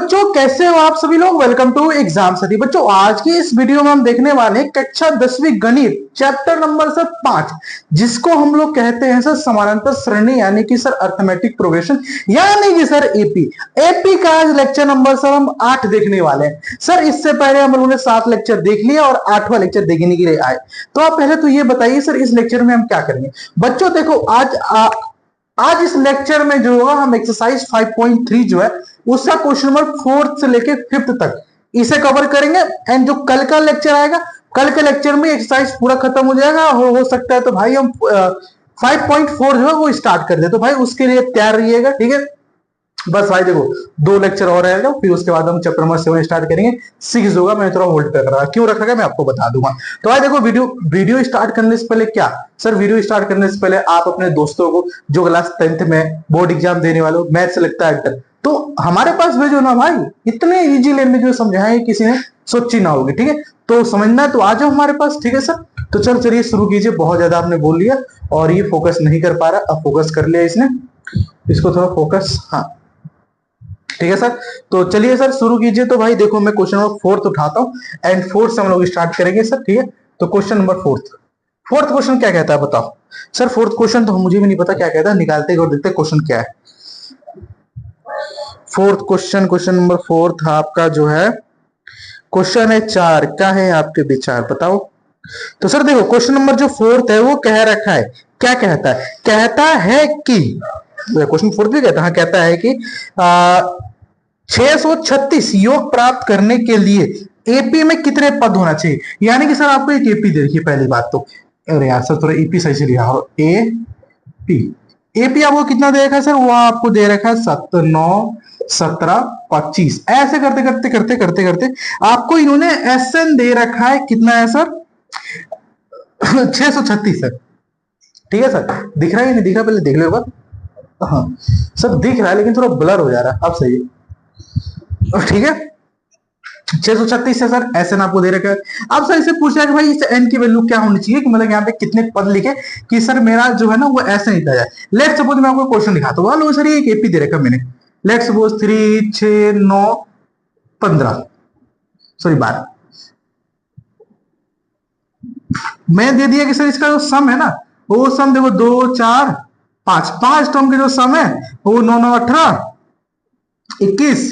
बच्चों कैसे हो आप सभी लोग। वेलकम टू एग्जाम साथी। बच्चों आज की इस वीडियो में हम देखने वाले हैं कक्षा 10वीं गणित चैप्टर नंबर सर 5, जिसको हम लोग कहते हैं सर समानांतर श्रेणी यानी कि सर अर्थमेटिक प्रोग्रेशन यानी कि सर एपी। एपी का आज लेक्चर नंबर सर हम 8 देखने वाले हैं। सर इससे पहले हम लोगों ने 7 लेक्चर देख लिया और 8वां लेक्चर देखने के लिए आए। तो आप पहले तो ये बताइए सर इस लेक्चर में हम क्या करेंगे। बच्चों देखो आज इस लेक्चर में जो होगा हम एक्सरसाइज 5.3 जो है उसका क्वेश्चन नंबर 4th से लेके 5th तक इसे कवर करेंगे। एंड जो कल का लेक्चर आएगा, कल के लेक्चर में एक्सरसाइज पूरा खत्म हो जाएगा। हो सकता है तो भाई हम 5.4 जो है वो स्टार्ट कर दे, तो भाई उसके लिए तैयार रहिएगा, ठीक है। बस भाई देखो 2 लेक्चर और रहेगा, फिर उसके बाद हम चैप्टर नंबर 7 स्टार्ट करेंगे। 6 होगा, मैं थोड़ा होल्ड पे कर रहा, क्यों रखा गया मैं आपको बता दूंगा। तो भाई देखो वीडियो स्टार्ट करने से पहले क्या सर, वीडियो स्टार्ट करने से पहले आप अपने दोस्तों को जो क्लास 10th में बोर्ड एग्जाम देने वाले मैथ से लगता है तो हमारे पास भेजो ना भाई। इतने इजी लैंग्वेज में समझाए किसी ने सोची ना होगी, ठीक है। तो समझना है तो आ जाओ हमारे पास, ठीक है सर। तो चलिए शुरू कीजिए। बहुत ज्यादा आपने बोल लिया और ये फोकस नहीं कर पा रहा, अब फोकस कर लिया इसने, इसको थोड़ा फोकस, हाँ ठीक है सर। तो चलिए सर शुरू कीजिए। तो भाई देखो मैं क्वेश्चन नंबर 4 उठाता हूँ एंड 4 से हम लोग स्टार्ट करेंगे सर, ठीक है। तो क्वेश्चन नंबर 4th क्वेश्चन क्या कहता है बताओ सर। 4th क्वेश्चन तो मुझे भी नहीं पता क्या कहता है, निकालते और देखते क्वेश्चन क्या है। 4th क्वेश्चन नंबर 4 आपका जो है क्वेश्चन है 4। क्या है आपके विचार बताओ। तो सर देखो क्वेश्चन नंबर जो 4th है वो कह रखा है, क्या कहता है, कहता है कि क्वेश्चन 4th भी कहता है, कहता है कि 636 योग प्राप्त करने के लिए एपी में कितने पद होना चाहिए। यानी कि सर आपको एक एपी दे रखी है, पहली बात तो अरे यार सर थोड़ा एपी सही से लिया हो। एपी आपको कितना दे रखा है सर, वो आपको दे रखा है 7 9 17 25। ऐसे करते करते करते करते करते आपको इन्होंने एसएन दे रखा है, कितना है सर 636 है, ठीक है सर। दिख रहा है नहीं दिख रहा, पहले देख लो एक बार। हाँ सर दिख रहा है लेकिन थोड़ा ब्लर हो जा रहा है, अब सही है, ठीक है। 636 है सर, एन आपको दे रखा है। अब सर इसे पूछा कि भाई इस एन की वैल्यू क्या होनी चाहिए, कि मतलब यहाँ पे कितने पद लिखे कि सर मेरा जो है ना वो ऐसे निकला जाए। लेट सपोज मैं आपको क्वेश्चन दिखाता हूँ। लो सर ये एक एपी दे रखा मैंने, लेट सपोज 3 6 9 15 सॉरी 12। मैं दे दिया कि सर इसका जो सम है ना वो सम देखो 2 4 5 टर्म के जो सम है वो 9 9 18 21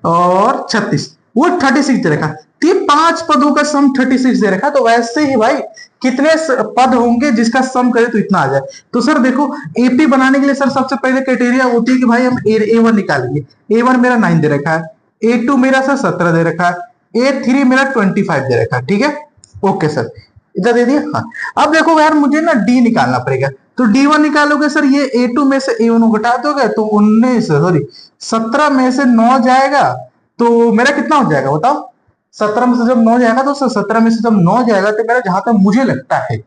और 36, वो 36 दे रखा। तो 5 पदों का सम 36 दे रखा। तो वैसे ही भाई कितने पद होंगे जिसका सम करे तो इतना आ जाए। तो सर देखो एपी बनाने के लिए सर सबसे पहले क्राइटेरिया होती है कि भाई हम A1 निकालेंगे। A1 मेरा 9 दे रखा है, A2 मेरा सर 17 दे रखा है, A3 मेरा 25 दे रखा है, ठीक है। ओके सर इतना दे दिया। हाँ अब देखो यार मुझे ना डी निकालना पड़ेगा। तो D1 निकालोगे सर, ये A2 में से A1 को घटा दोगे तो 19 सॉरी 17 में से 9 जाएगा तो मेरा कितना हो जाएगा बताओ। 17 में से जब 9 जाएगा तो 17 में से जब 9 जाएगा तो मेरा जहां तक मुझे लगता है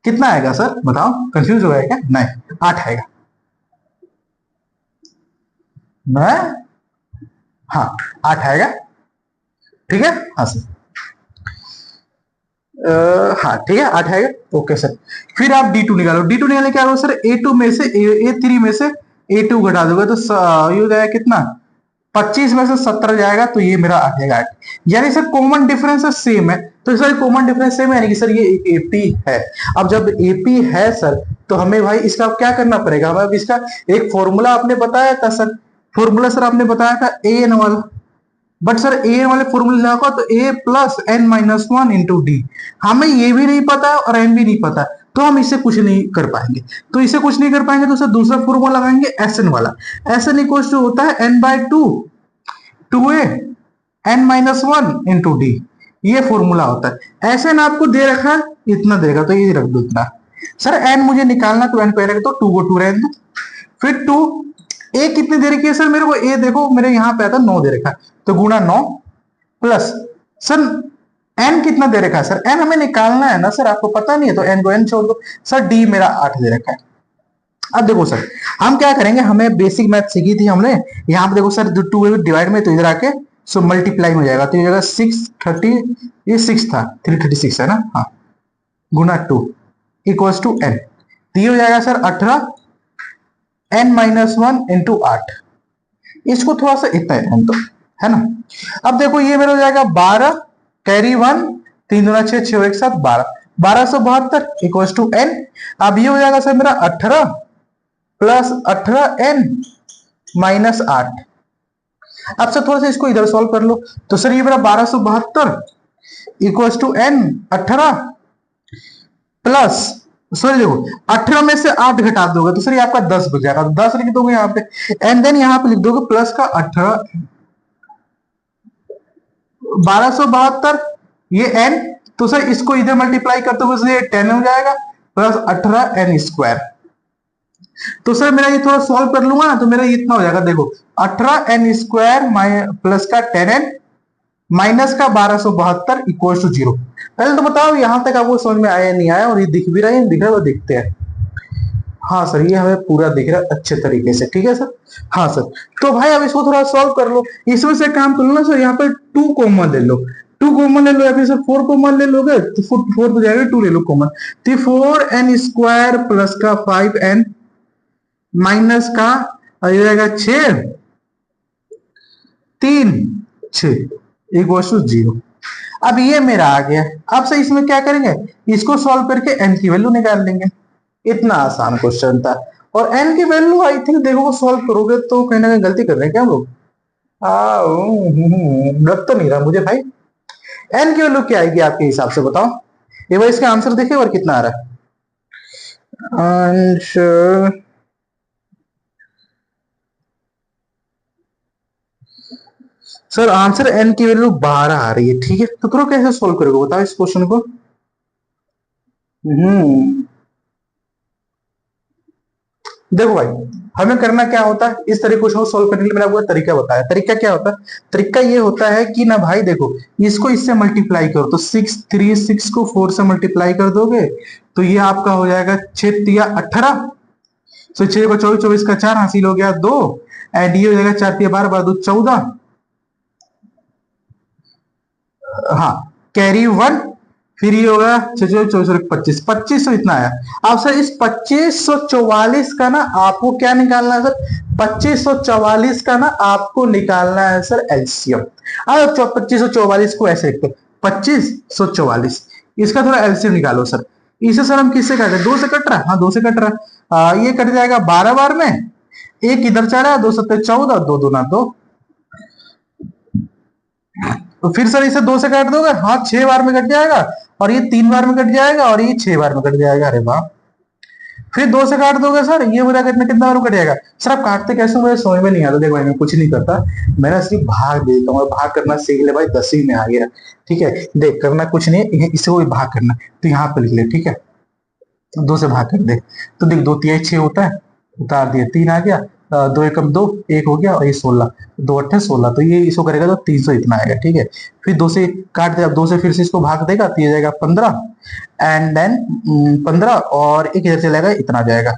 कितना आएगा सर बताओ, कंफ्यूज हो गया क्या। नहीं 8 आएगा, नहीं हाँ 8 आएगा, ठीक है। हाँ सर हाँ ठीक है 8 आएगा। ओके सर फिर आप D2 निकालो। D2 निकालने क्या होगा सर, A2 में से A3 में से A2 घटा दोगे तो ये हो जाएगा कितना 25 में से 17 जाएगा तो ये मेरा आ जाएगा 8। यानी सर कॉमन डिफरेंस सेम है। तो सर कॉमन डिफरेंस सेम है यानी कि सर ये एपी है। अब जब एपी है सर तो हमें भाई इसका क्या करना पड़ेगा, हमें इसका एक फॉर्मूला आपने बताया था सर। फॉर्मूला सर आपने बताया था एन वाला, बट सर ए वाले फॉर्मूले लगा तो a plus N minus 1 into D. हमें ये भी नहीं पता और एन भी नहीं पता, तो हम इससे कुछ नहीं कर पाएंगे। तो इसे कुछ नहीं कर पाएंगे तो सर दूसरा फॉर्मूला लगाएंगे एस एन वाला। एस एन इक्वल टू होता है N by 2 2a N minus 1 into D, ये फॉर्मूला होता है। एस एन आपको दे रखा है इतना देगा तो ये रख दो इतना। सर एन मुझे निकालना तो एन को रख दो, 2 को 2 रहने दो। फिर 2 ए कितने दे रखी है सर मेरे को, ए देखो मेरे यहाँ पे आता 9 दे रखा है तो गुणा 9 प्लस सर एन कितना दे रखा है सर, एन हमें निकालना है ना सर, आपको पता नहीं है तो एन को एन छोड़ दो। सर डी मेरा 8 दे रखा है। अब देखो सर हम क्या करेंगे, हमें बेसिक मैथ सीखी थी हमने। यहाँ पे देखो सर 2 डिवाइड में तो इधर आके सो मल्टीप्लाई हो जाएगा तो ये जगह 630, ये 6 था 336 है ना, हाँ गुना 2 इक्वल्स टू एन, तो ये हो जाएगा सर 18 एन माइनस 1 इंटू 8। इसको थोड़ा सा इतना है तो है ना। अब देखो ये मेरा हो जाएगा 12 कैरी 1, 3 दूना 6, 6 एक साथ 12, 1272 इक्वल टू n। अब ये हो जाएगा सर मेरा 18 प्लस 18n माइनस 8। अब सर थोड़ा सा इसको इधर सॉल्व कर लो, तो सर ये मेरा 1272 equal to n 18 plus, sorry देखो 18 में से 8 घटा दोगे तो सर ये आपका 10 बच जाएगा, तो 10 लिख दोगे यहाँ पे, एंड देन यहाँ पे लिख दोगे प्लस का 18, 1272 ये n, तो सर इसको इधर मल्टीप्लाई करते हुए ये 10 हो जाएगा प्लस 18n स्क्वायर। तो सर मेरा ये थोड़ा सॉल्व कर लूंगा ना, तो मेरा इतना हो जाएगा, देखो 18n स्क्वायर प्लस का 10n माइनस का 1272 इक्वल टू 0। पहले तो बताओ यहां तक आपको समझ में आया नहीं आया, और ये दिख भी रहा है दिख रहा है, वो दिखते हैं। हाँ सर ये हमें पूरा दिख रहा है अच्छे तरीके से, ठीक है सर। हाँ सर, तो भाई अब इसको थोड़ा सॉल्व कर लो, इसमें से काम कर लो ना सर, यहाँ पर 2 कॉमन ले लो, 2 कॉमन ले लो, या फिर सर 4 कॉमन ले लोगे तो 4 तो जाएगा, 2 ले लो कॉमन, तो 4n स्क्वायर प्लस का 5n माइनस का आ जाएगा 6, 3 6 इक्वल टू 0। अब ये मेरा आ गया। अब से इसमें क्या करेंगे, इसको सॉल्व करके n की वैल्यू निकाल लेंगे। इतना आसान क्वेश्चन था, और n की वैल्यू आई थिंक देखो सॉल्व करोगे तो कहीं ना कहीं गलती कर रहे हैं क्या हम लोग, लग तो नहीं रहा मुझे भाई। n की वैल्यू क्या आएगी आपके हिसाब से बताओ, एक बार इसका आंसर देखिए और कितना आ रहा है आंसर। सर आंसर n की वैल्यू 12 आ रही है, ठीक है। तो करो कैसे सोल्व करोगे बताओ इस क्वेश्चन को। देखो भाई हमें करना क्या होता है, इस तरह क्वेश्चन को सोल्व करने के लिए मैंने आपको तरीका बताया। तरीका क्या होता है, तरीका ये होता है कि ना भाई देखो इसको इससे मल्टीप्लाई करो, तो 6 3 6 को 4 से मल्टीप्लाई कर दोगे तो ये आपका हो जाएगा 6 तिया 18, तो 6 को 24, 24 का 4 हासिल हो गया 2, एंड ये हो जाएगा 4 तिया 12, 12 2 14, हाँ कैरी 1, फिर ये होगा 25 2500 इतना आया। अब सर इस 2544 का ना आपको क्या निकालना है सर, 2544 का ना आपको निकालना है सर एलसीएम। अब 2544 को ऐसे लिखते 2544, इसका थोड़ा एलसीएम निकालो सर। इसे सर हम किससे काटे, 2 से कट रहा है, हाँ 2 से कट रहा है, ये कट जाएगा 12 बार में, एक इधर चढ़ा 2 7 14, 2 दूना 2, तो फिर सर इसे 2 से काट दोगे, हाँ 6 बार में कट जाएगा, और ये 3 बार में कट जाएगा, और ये 6 बार में कट जाएगा, अरे वाह। फिर 2 से काट दोगे सर, ये मुझे कितना कितना बार कट जाएगा सर, आप काटते कैसे मुझे समझ में नहीं आता। देखो भाई मैं कुछ नहीं करता, मैं सिर्फ भाग देता हूँ, भाग करना सीख ले भाई, 10वीं में आ गया, ठीक है। देख करना कुछ नहीं है, इससे कोई भाग करना, तो यहाँ पे लिख ले, ठीक है। 2 से भाग कर दे, तो देख 2 तिहाई 6 होता है, उतार दिया 3 आ गया, 2 एकम 2 1 हो गया, और ये 16, 2 अट्ठे 16, तो ये इसको करेगा तो 300 इतना आएगा, ठीक है। फिर 2 से काट दे, अब 2 से फिर से इसको भाग देगा तो ये जाएगा 15, एंड देन 15 और एक इधर चलेगा इतना जाएगा,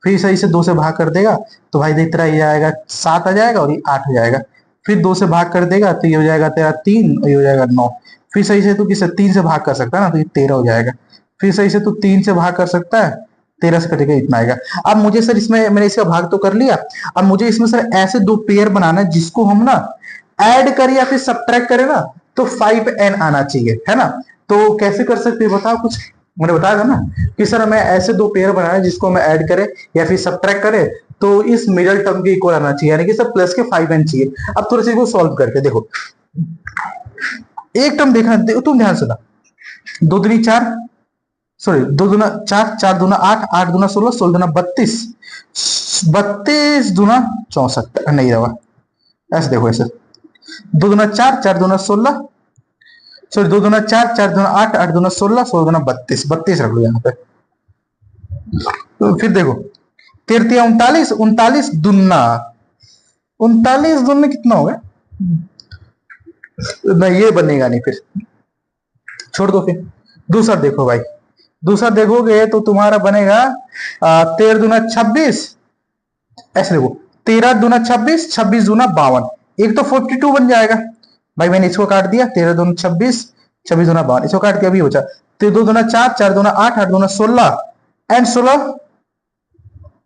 फिर सही से 2 से भाग कर देगा तो भाई देख तेरा ये आएगा 7 आ जाएगा, और ये 8 हो जाएगा। फिर 2 से भाग कर देगा तो ये हो जाएगा तेरा 3, और ये हो जाएगा 9। फिर सही से तू किसे 3 से भाग कर सकता है ना, तो ये 13 हो जाएगा। फिर सही से तू 3 से भाग कर सकता है, 13 से कटेगा इतना आएगा। अब मुझे सर इसमें मैंने इसका भाग तो कर लिया, अब मुझे इसमें सर ऐसे 2 पेयर बनाना है जिसको हम ना ऐड करें या फिर सब्ट्रैक्ट करें ना तो 5n आना चाहिए, है ना। तो कैसे कर सकते हैं बताओ कुछ, मैंने बताया था ना कि सर हमें ऐसे 2 पेयर बनाना है जिसको हमें ऐड करें या फिर सब्ट्रैक्ट करें तो इस मिडल टर्म के इक्वल आना चाहिए, यानी कि सर प्लस के 5n चाहिए। अब थोड़ा सा इसको सॉल्व करके देखो, एक टर्म देखना, तुम ध्यान सुना, 2 दूनी 4, सॉरी 2 दूना 4, 4 दूना 8, 8 दूना 16, 16 दूना 32, 32 दूना 64, नहीं रहा ऐसे देखो, ऐसे 2 दूना 4, 4 दूना 16, सॉरी 2 दूना 4, 4 दूना 8, 8 दूना 16, 16 दूना 32, 32 रख लो यहाँ पे। तो फिर देखो 13 39, 39 दूना 39 दूना कितना होगा, नहीं ये बनेगा नहीं, फिर छोड़ दो। फिर दूसरा देखो भाई, दूसरा देखोगे तो तुम्हारा बनेगा 13 दूना 26, ऐसे देखो 13 दूना 26, 26 दूना 52, एक तो 42 बन जाएगा भाई, मैंने इसको काट दिया, 13 दूना 26, 26 दूना 52, इसको काट दिया, अभी हो जाए तो 2 दूना 4, 4 दूना 8, 8 दूना 16, एंड 16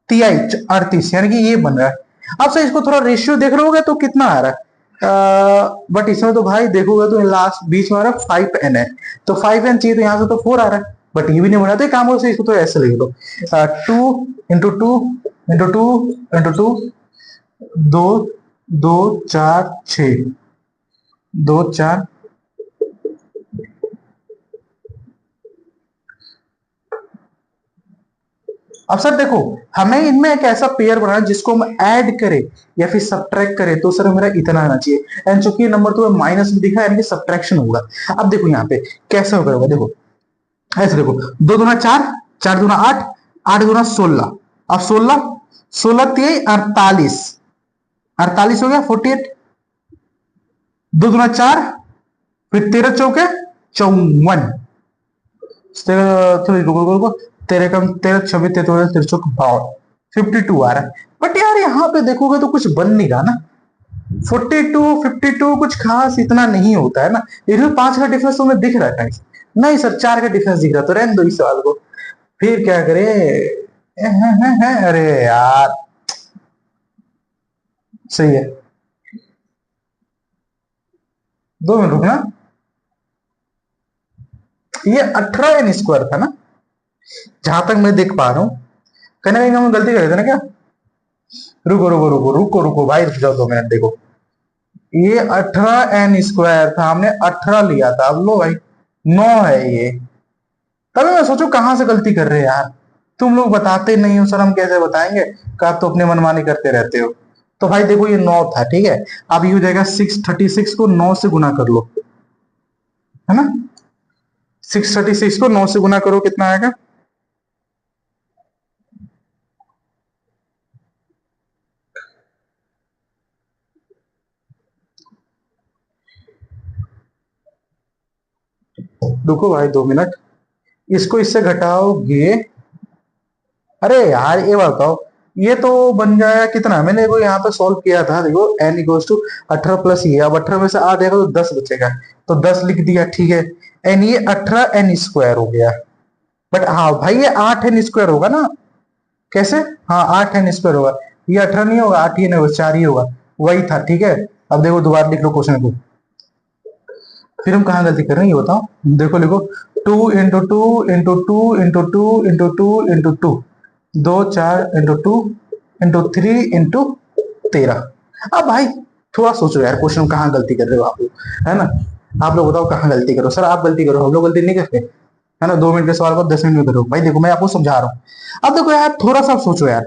38, यानी कि ये बन रहा है। अब से इसको थोड़ा रेशियो देख रहे होगे तो कितना आ रहा है, बट इसमें तो भाई देखोगे तो लास्ट बीच में आ रहा है 5n है, तो 5n चाहिए, तो यहाँ से तो 4 आ रहा है, बट ये भी नहीं बना, तो एक काम हो, इसको तो ऐसे लिख दो, 2 इंटू 2 इंटू 2 इंटू 2, 2 2 4 6, 2 4। अब सर देखो, हमें इनमें एक ऐसा पेयर बनाना है जिसको हम ऐड करें या फिर सब्ट्रैक्ट करें, तो सर मेरा इतना आना चाहिए, एंड चूंकि ये नंबर तो माइनस में दिखा है, यानी कि सब्ट्रैक्शन होगा। अब देखो यहाँ पे कैसे होगा, देखो ऐसे देखो, 2 दूना 4, 4 दूना 8, 8 दूना 16, अब 16, 16 3 48, 48 हो गया 48, 2 दूना 4, फिर 13 चौके 54, थोड़ी रुको रुको रुको, 13 कम 13 26 13 52, 52 आ रहा है। बट यार यहाँ पे देखोगे तो कुछ बन नहीं रहा ना, 42 52 कुछ खास इतना नहीं होता है ना, इधर 5 का डिफरेंस तो मैं दिख रहा है, नहीं सर 4 का डिफरेंस दिख रहा, तो रहने दो इस सवाल को, फिर क्या करे। अरे यार, सही है, 2 मिनट रुकना, ये 18n² था ना, जहां तक मैं देख पा रहा हूं, कहीं ना कहीं हम गलती कर रहे थे ना क्या। रुको रुको रुको रुको रुको भाई, रुक जाओ 2 मिनट, देखो ये 18n² था, हमने 18 लिया था, अब लो भाई 9 है ये, तभी मैं सोचू कहां से गलती कर रहे हैं यार, तुम लोग बताते नहीं हो सर, हम कैसे बताएंगे, का तो अपने मनमानी करते रहते हो। तो भाई देखो ये 9 था, ठीक है, अब ये हो जाएगा 636 को 9 से गुना कर लो, है ना, 636 को 9 से गुना करो, कितना आएगा, रुको भाई 2 मिनट, इसको इससे घटाओगे, अरे यार ये बताओ, ये तो बन जाएगा कितना, मैंने वो यहाँ पे सॉल्व किया था, देखो n इक्वल्स टू 18 प्लस ये, अब 18 में से आ जाएगा तो 10 बचेगा, तो 10 लिख दिया, ठीक है, एन ये 18n² हो गया, बट हाँ भाई ये 8n² होगा ना, कैसे, हाँ 8n² होगा, ये 18 नहीं होगा, 8 ही नहीं होगा, 4 ही होगा, वही था, ठीक है। अब देखो दोबारा लिख लो क्वेश्चन को, फिर हम कहाँ गलती कर रहे हैं ये बताओ, देखो लिखो, 2 into 2 into 2 into 2 into 2 2 4 into 2 into 3 into 13। अब भाई थोड़ा सोचो यार, क्वेश्चन कहाँ गलती कर रहे हो आप लोग, है ना, आप लोग बताओ कहाँ गलती करो, सर आप गलती करो, हम लोग गलती नहीं करते, है ना, 2 मिनट के सवाल को 10 मिनट में करो, भाई देखो मैं आपको समझा रहा हूँ। अब देखो यार थोड़ा सा सोचो यार,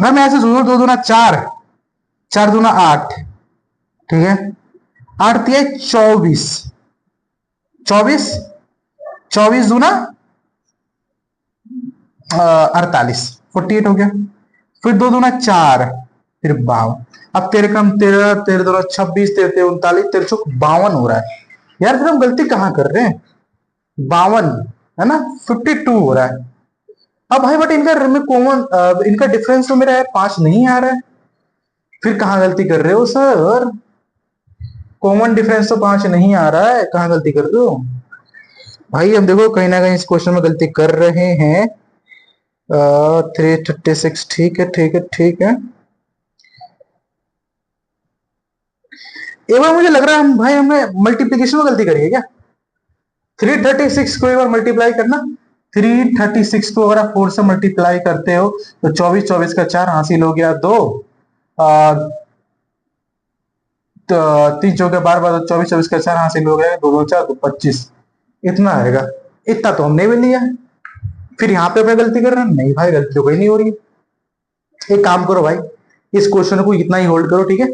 मैं ऐसे सोचो, 2 दूना 4, 4 दूना 8, ठीक है, 8 3 24, 24, 24 दूना 48, 48 हो गया, फिर 2 दूना 4, फिर 52, अब 13 कम 13, 13 दूना 26, 13 39, 13 52 हो रहा है, यार फिर हम गलती कहाँ कर रहे हैं, 52, है ना, 52 हो रहा है। अब भाई बट इनका कॉमन, इनका डिफरेंस तो मेरा 5 नहीं आ रहा है, फिर कहाँ गलती कर रहे हो सर, कॉमन डिफरेंस तो 5 नहीं आ रहा है, कहाँ गलती कर रहे हो भाई, हम देखो कहीं ना कहीं इस क्वेश्चन में गलती कर रहे हैं, 336, ठीक है ठीक है ठीक है, एक बार मुझे लग रहा है हम भाई हमने मल्टीप्लीकेशन में गलती करी है क्या, 336 को एक बार मल्टीप्लाई करना, 336 को अगर आप 4 से मल्टीप्लाई करते हो तो 24, 24 का 4 हासिल हो गया 2, तो 3 चौके 12, 12 24, 24 का 4 हासिल हो गया 2 2 4 तो 25, इतना आएगा, इतना तो हमने भी लिया, फिर यहाँ पे मैं गलती कर रहा हूँ, नहीं भाई गलती तो कोई नहीं हो रही है, एक काम करो भाई, इस क्वेश्चन को इतना ही होल्ड करो, ठीक है,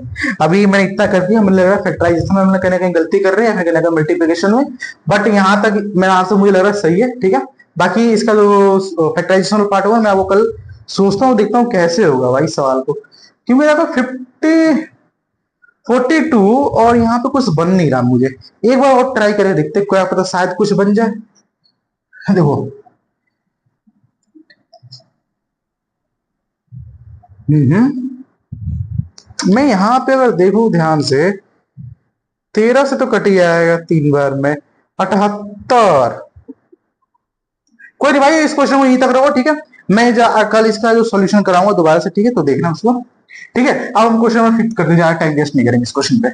अभी मैंने इतना कर दिया, मुझे लग रहा है फैक्टराइजेशन में हमने कहीं ना कहीं गलती कर रहे हैं, कहीं ना कहीं मल्टीप्लिकेशन में, बट यहाँ तक मेरा आंसर मुझे लग रहा है सही है, ठीक है, बाकी इसका जो फैक्टराइजेशन पार्ट होगा मैं वो कल सोचता हूँ, देखता हूँ कैसे होगा भाई सवाल को, क्योंकि मेरा तो 42 और यहाँ पे कुछ बन नहीं रहा, मुझे एक बार और ट्राई करके देखते, क्या पता शायद कुछ बन जाए, देखो, मैं यहाँ पे अगर देखूं ध्यान से, 13 से तो कट ही आएगा 3 बार में, 78, कोई नहीं भाई, इस क्वेश्चन को यहीं तक रखो, ठीक है, मैं कल इसका जो सॉल्यूशन कराऊंगा दोबारा से, ठीक है, तो देखना उसको। ठीक है, अब हम क्वेश्चन नंबर 5 करते, ज्यादा टाइम वेस्ट नहीं करेंगे इस क्वेश्चन पे।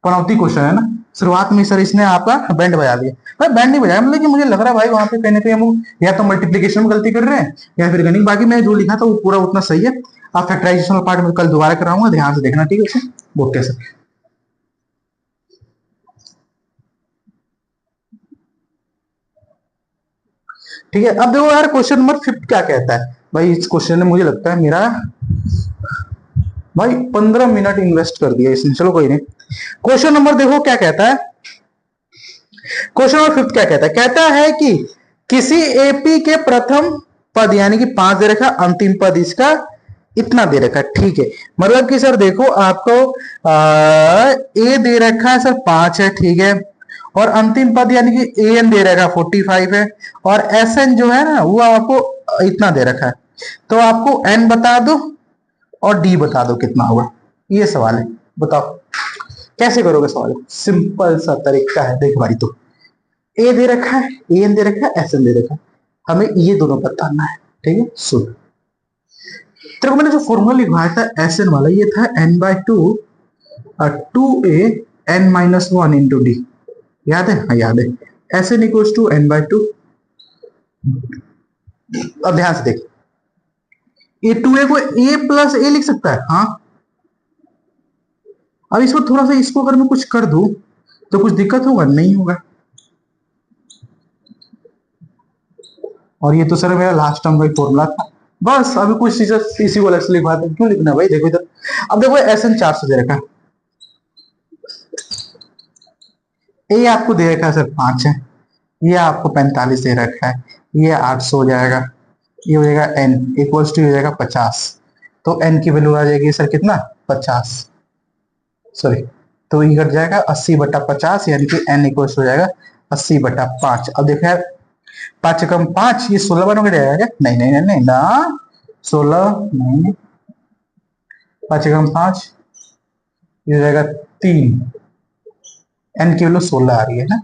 पनौती क्वेश्चन है ना, शुरुआत में सर इसने आपका बैंड बजा दिया। भाई बैंड नहीं बजाया, मतलब कि मुझे लग रहा है भाई वहां पे कहीं ना कहीं हम या तो मल्टीप्लीकेशन में गलती कर रहे हैं या फिर गणित। बाकी मैं जो लिखा था वो पूरा उतना सही है। आप फैक्टराइजेशन पार्ट में कल दोबारा कराऊंगा, ध्यान से देखना, ठीक है उसे। Okay sir. ठीक है, अब देखो यार क्वेश्चन नंबर 5 क्या कहता है भाई। इस क्वेश्चन ने मुझे लगता है मेरा भाई 15 मिनट इन्वेस्ट कर दिया इसने, चलो कोई नहीं। क्वेश्चन नंबर देखो क्या कहता है। क्वेश्चन नंबर 5 क्या कहता है, कहता है कि किसी एपी के प्रथम पद यानी कि 5 दे रखा, अंतिम पद इसका इतना दे रखा, ठीक है। मतलब कि सर देखो आपको ए दे रखा है सर 5 है, ठीक है। और अंतिम पद यानी कि ए एन दे रखा 45 है। और एस एन जो है ना वो आपको इतना दे रखा है। तो आपको एन बता दो और डी बता दो कितना होगा, ये सवाल है। बताओ कैसे करोगे सवाल, सिंपल सा तरीका है। देख भाई, तो ए दे रखा है, ए एन दे रखा है, एस एन दे रखा है, हमें ये दोनों बताना है, ठीक है। सुन, तेरे को मैंने जो फॉर्मूला लिखवाया था एस एन वाला, ये था n/2 2a n-1 × d। याद है? हाँ याद है। S N equals to n/2। अब ध्यान से देख, ए टू ए को ए प्लस ए लिख सकता है, हाँ। अब इसको थोड़ा सा, इसको अगर मैं कुछ कर दूं तो कुछ दिक्कत होगा? नहीं होगा। और ये तो सर मेरा लास्ट टर्म का फॉर्मूला था, बस अभी कुछ चीजें इसी को अलग से लिखवा दें, क्यों लिखना भाई। देखो इधर, अब देखो एस एन 400 दे रखा है, ए आपको दे रखा है सर 5 है, ये आपको 45 दे रखा है, ये 800 हो जाएगा, ये हो जाएगा एन इक्वल्स टू हो जाएगा 50। तो एन की वैल्यू आ जाएगी सर कितना, 50, सॉरी। तो ये कट जाएगा 80/50, यानी कि एन इक्वल्स हो जाएगा 80/5। अब देखो यार, 5 × 5 ये 16 बन जाएगा क्या? नहीं नहीं नहीं नहीं ना, 16 नहीं, 5 × 5 ये हो जाएगा 3। एन की वैल्यू 16 आ रही है ना,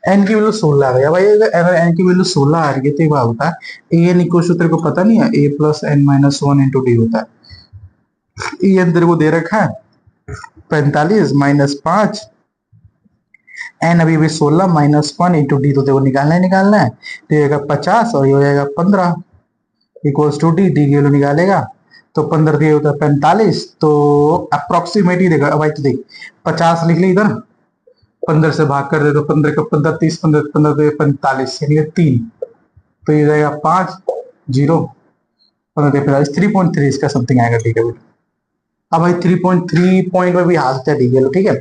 एन की वैल्यू 16 आ गया भाई। अगर एन की वैल्यू 16 आ रही है तो क्या होता है, ए एन इक्वल टू, तेरे को पता नहीं है, ए प्लस n-1 × d होता है। ए एन तेरे को दे रखा है 45 -5, एन अभी भी 16 -1 × d, तो तेरे को निकालना है। तो ये 50 और ये हो जाएगा 15 इक्वल्स टू डी, डी की वैल्यू निकालेगा तो 15 दिए होता है 45, तो अप्रोक्सीमेट ही देगा भाई। तो देख 50 लिख ली इधर, 15 से भाग कर दे तो 15 का 15 30, 15 15 दे 45, यानी 3। तो ये जाएगा 5 0 15 45, 3.3 इसका समथिंग आएगा, ठीक है। अब भाई 3.3 पॉइंट में भी आ सकता है, ठीक है, ठीक है।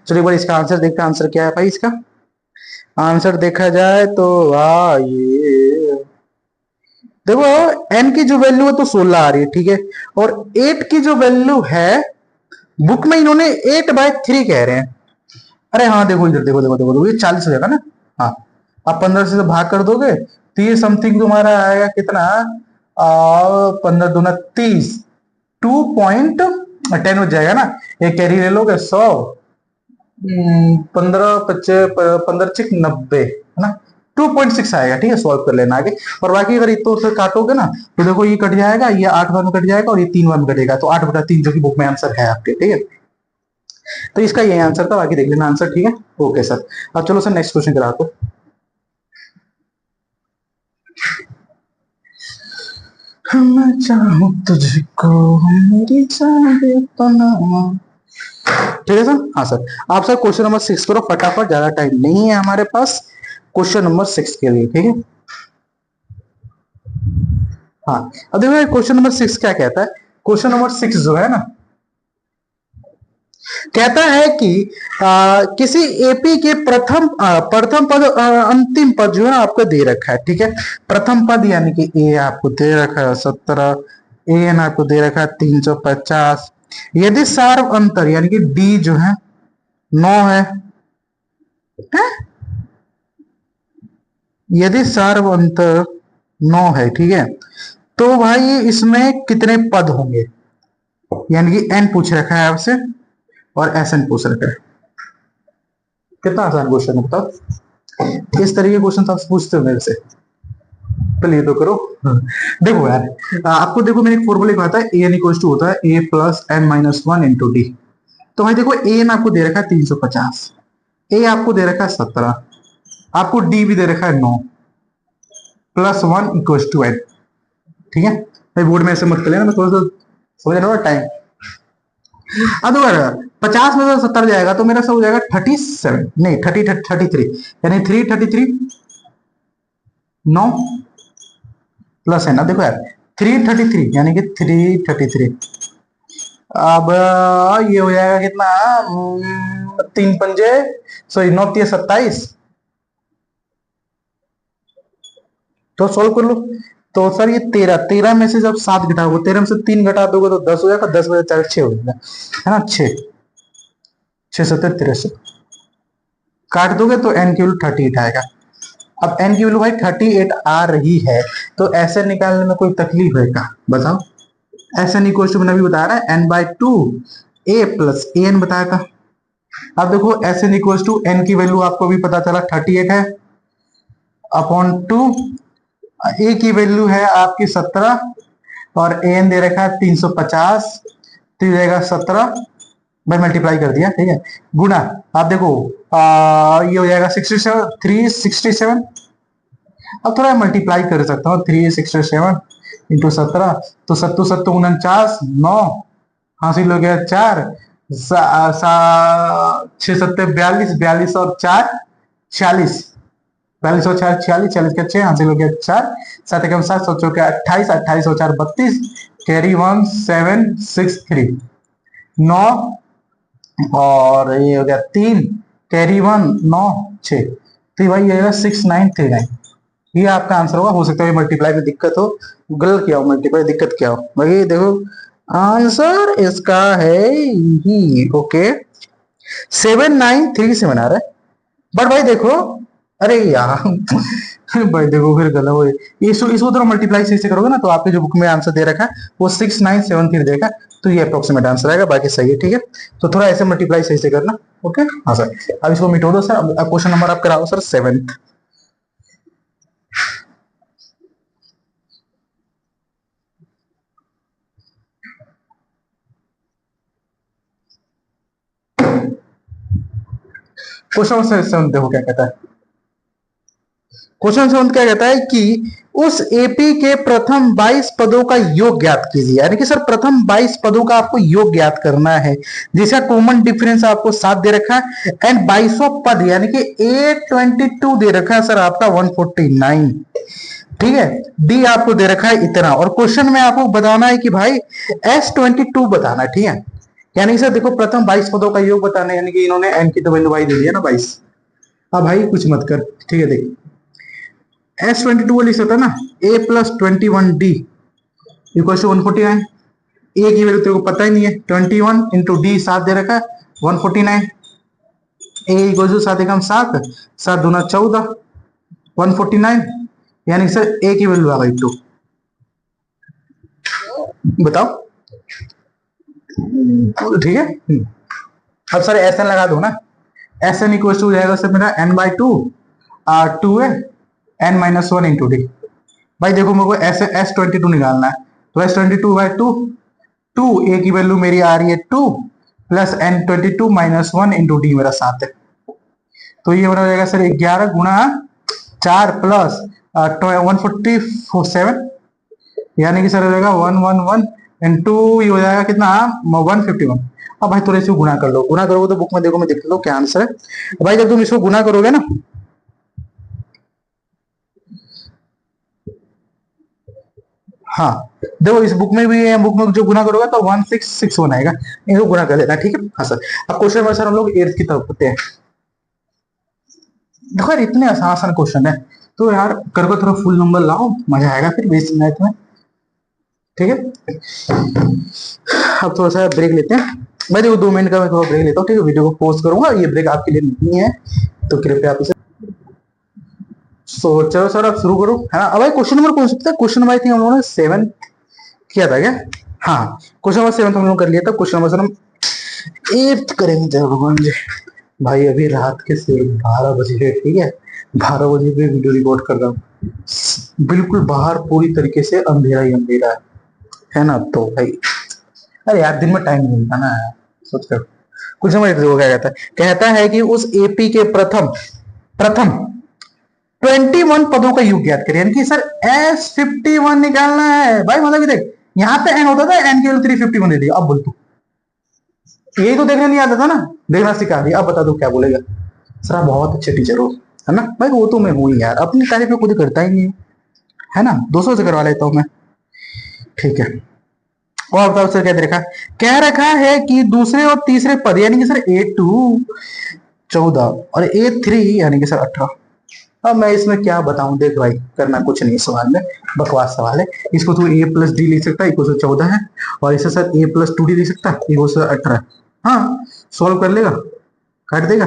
चलो एक बार इसका आंसर देखते हैं। आंसर क्या है भाई इसका? आंसर देखा जाए तो ये देखो, एन की जो वैल्यू है तो 16 आ रही है, ठीक है। और 8 की जो वैल्यू है बुक में इन्होंने 8/3 कह रहे हैं। अरे हाँ देखो इधर, देखो देखो देखो देखो, ये 40 हो जाएगा ना, हाँ। आप 15 से भाग कर दोगे तो ये समथिंग तुम्हारा आएगा कितना, 15×2 = 30, 2.10 हो जाएगा ना। ये कैरी ले लोगे 100, 15×5 = 90 है ना, 2.6 आएगा, ठीक है। सॉल्व कर लेना आगे। और बाकी अगर इतो से काटोगे ना तो देखो ये कट जाएगा, ये 8 बार में कट जाएगा और ये 3 बार में कटेगा, तो 8/3 जो कि बुक में आंसर है आपके, ठीक है। तो इसका यही आंसर था, बाकी देख लेना आंसर, ठीक है। ओके सर, अब चलो सर नेक्स्ट क्वेश्चन करा दो। मैं चाहूं तुझको मेरी चाहे पना, ठीक है सर। हाँ सर, आप सर क्वेश्चन नंबर 6 करो फटाफट, ज्यादा टाइम नहीं है हमारे पास क्वेश्चन नंबर 6 के लिए, ठीक है। हाँ, अब देखो क्वेश्चन नंबर 6 क्या कहता है। क्वेश्चन नंबर 6 जो है ना, कहता है कि किसी एपी के प्रथम पद अंतिम पद जो है आपको दे रखा है, ठीक है। प्रथम पद यानी कि ए आपको दे रखा है 17, ए एन आपको दे रखा है 350। यदि सार्व अंतर यानी कि डी जो है 9 है? यदि सार्व अंतर 9 है, ठीक है, तो भाई इसमें कितने पद होंगे, यानी कि एन पूछ रखा है आपसे और एस एन पूछ रखा है। कितना आसान क्वेश्चन है बताओ। इस तरह के क्वेश्चन आप पूछते हो मेरे से, पहले ये तो करो। देखो यार, आपको देखो मैंने एक फॉर्मूला बताया है, ए एन इक्वल टू होता है A plus N minus one into D. तो भाई देखो ए एन आपको दे रखा है 350, ए आपको दे रखा है 17, आपको डी भी दे रखा है 9, plus one equal to N. ठीक है भाई, बोर्ड में ऐसे मत कर लेना, मैं थोड़ा सा समझ रहा हूँ टाइम। अब अगर 50 में से 70 जाएगा तो मेरा सब हो जाएगा 37, नहीं 33, यानी 333 9 प्लस है ना। देखो यार 333 यानी कि 333। अब ये हो जाएगा कितना, 3 पंजे सॉरी 9 3 27। तो सॉल्व कर लो। तो सर ये 13 में से जब 7 घटाओगे, 13 में से 3 घटा दोगे तो 10 हो जाएगा, 10 में से 4 6 हो जाएगा, है ना। 6 6 7 63 काट दोगे तो एन की वैल्यू 38 आएगा। अब एन की वैल्यू भाई 38 आ रही है, तो ऐसे निकालने में कोई तकलीफ है क्या, बताओ। एस एन इक्वल टू मैंने अभी बताया ना n/2 a plus A N बताया था। अब देखो S N equal to N की वैल्यू आपको भी पता चला 38 है, अपॉन 2, ए की वैल्यू है आपकी 17 और ए एन दे रखा है 350, तो ये जाएगा 17, मैं मल्टीप्लाई कर दिया, ठीक है, गुना। आप देखो ये हो जाएगा 67, 367। अब थोड़ा मल्टीप्लाई कर सकता हूँ, 367 इंटू 17, तो 7 7 49, 9 हासिल हो गया 4, 6 7 42, 42 और 4 46, 42 और 4 46, 46 का 6 हासिल हो गया 4, 7 एकम 7, 7 चौके 28, 28 और 4 32, कैरी 1 7 6 3, 9 और ये हो गया 3, कैरी 1 9 6, तो भाई ये 6939। ये आपका आंसर होगा। हो सकता है मल्टीप्लाई में दिक्कत हो, गलत किया हो, मल्टीप्लाई दिक्कत क्या हो। भाई देखो आंसर इसका है ही ओके 7937 आ रहा है। बट भाई देखो, अरे यार भाई देखो फिर गलत हो, इसको थोड़ा मल्टीप्लाई सही से करोगे ना तो आपके जो बुक में आंसर दे रखा है वो 6973 देगा, तो ये अप्रोक्सीमेट आंसर आएगा, बाकी सही है। ठीक है, तो थोड़ा ऐसे मल्टीप्लाई सही से करना। ओके हाँ सर, अब इसको मिटो दो सर। अब क्वेश्चन नंबर आप कराओ सर 7th। क्वेश्चन नंबर 7 देखो क्या कहता है। क्वेश्चन 7 क्या कहता है कि उस एपी के प्रथम 22 पदों का योग ज्ञात कीजिए। यानी कि सर प्रथम 22 पदों का आपको योग ज्ञात करना है, जिसका कॉमन डिफरेंस आपको 7 दे रखा है, एंड 22वां पद यानी कि A22 दे रखा है सर आपका 149। ठीक है, डी आपको दे रखा है इतना, और क्वेश्चन में आपको बताना है कि भाई S22 बताना है। ठीक है, यानी सर देखो प्रथम 22 पदों का योग बताना है, यानी कि इन्होंने एन की तो वैल्यू भाई दे दिया ना 22। अब भाई कुछ मत कर, ठीक है, देख S22 लिख सकता है ना, A plus 21D equal to 149। A की वैल्यू तेरे को पता ही नहीं है, 21 इंटू डी 7 दे रखा है 149। ए इक्वल टू 7 एकम 7, 7 दूना 14, 149, यानी सर ए की वैल्यू आ गई 2। बताओ, ठीक है। अब सर एस एन लगा दो ना, एस एन इक्वल टू जाएगा सर मेरा n/2 2 है n-1 इंटू डी। भाई देखो मेरे को S22 निकालना है, तो S22/2, 2 ए की वैल्यू मेरी आ रही है 2 प्लस n22-1 इंटू डी मेरा 7 है, तो ये मेरा हो जाएगा सर 11 गुणा 4 प्लस 147, यानी कि सर हो जाएगा 111 इंटू ये हो जाएगा कितना 151। अब भाई थोड़ा इसको गुना कर लो, गुना करोगे तो बुक में देखो मैं देख लो क्या आंसर है। भाई जब तुम इसको गुना करोगे ना, हाँ देखो इस बुक में भी है, बुक में जो गुना करोगे तो 1661 आएगा, इसको गुना कर लेना। ठीक है हाँ सर। अब क्वेश्चन नंबर सर हम लोग 8th की तरफ होते हैं। देखो यार इतने आसान आसान क्वेश्चन है, तो यार करके थोड़ा फुल नंबर लाओ, मजा आएगा फिर बेसिक मैथ में। ठीक है, अब थोड़ा सा ब्रेक लेते हैं। मैं देखो 2 मिनट का मैं थोड़ा ब्रेक लेता हूँ, ठीक है, वीडियो को पॉज करूंगा, ये ब्रेक आपके लिए नहीं है, तो कृपया आप इसे चलो सर आप शुरू करो, है ना। अब भाई क्वेश्चन नंबर कौन सा था, क्वेश्चन नंबर आई थिंक हम लोगों ने 7 किया था क्या, हाँ क्वेश्चन नंबर 7 हम लोग कर लिया था। क्वेश्चन नंबर सर हम 8 करेंगे जय भगवान जी। भाई अभी रात के 12 बजे है, ठीक है, 12 बजे पे वीडियो रिकॉर्ड कर रहा हूँ। बिल्कुल बाहर पूरी तरीके से अंधेरा ही अंधेरा है ना। तो भाई अरे यार दिन में टाइम नहीं मिलता ना यार, सोच कर कुछ समझ रहे हो क्या कहता है कि उस एपी के प्रथम प्रथम 21 पदों का योग ज्ञात करें, यानी कि सर S51 निकालना है भाई। मतलब कि देख यहाँ पे एन होता था, एन केवल 351 दे दिया। अब बोल तू, यही तो देखने नहीं आता था ना, देखना सिखा दिया। अब बता दो क्या बोलेगा। सर आप बहुत अच्छे टीचर हो, है ना भाई। वो तो मैं हूँ ही यार, अपनी तारीफ में खुद ही करता ही नहीं है ना, दूसरों से करवा लेता हूँ मैं। ठीक है, और बताओ सर क्या दे रखा, कह रखा है कि दूसरे और तीसरे पद यानी कि सर A2 14 और A3 यानी कि सर 18। अब मैं इसमें क्या बताऊं, देख भाई करना कुछ नहीं सवाल में, बकवास सवाल है। इसको तू A+D लिख सकता है, इक्वल टू 14 है, और इसे सर A+2D लिख सकता है, इक्वल टू 18। हाँ सॉल्व कर लेगा, काट देगा।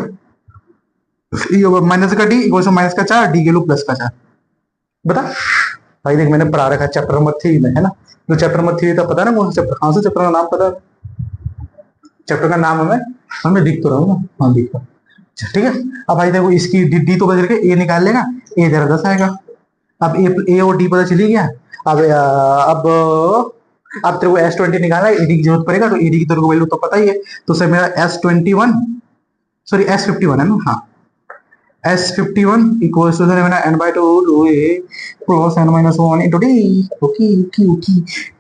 माइनस का डी इक्वल टू माइनस का 4, डी के लो प्लस का 4। बता भाई, देख मैंने पढ़ा रखा चैप्टर नंबर 3 में, है ना। तो चैप्टर नंबर 3 था, पता ना कौन सा चैप्टर, कौन सा चैप्टर का नाम पता, चैप्टर का नाम है मैं दिख तो रहा हूँ ना, हाँ दिख रहा हूँ। ठीक है, अब भाई देखो इसकी डी तो बदल के ए निकाल लेगा, ए जरा 10 आएगा। अब ए और डी पता चली गया। अब तेरे को S20 निकालना है, एडी की जरूरत पड़ेगा, तो एडी की तेरे को वैल्यू तो पता ही है। तो सर मेरा S21 सॉरी S51 है ना, हाँ S51 इक्वल्स टू मेरा n/2 a plus n-1 into d। Okay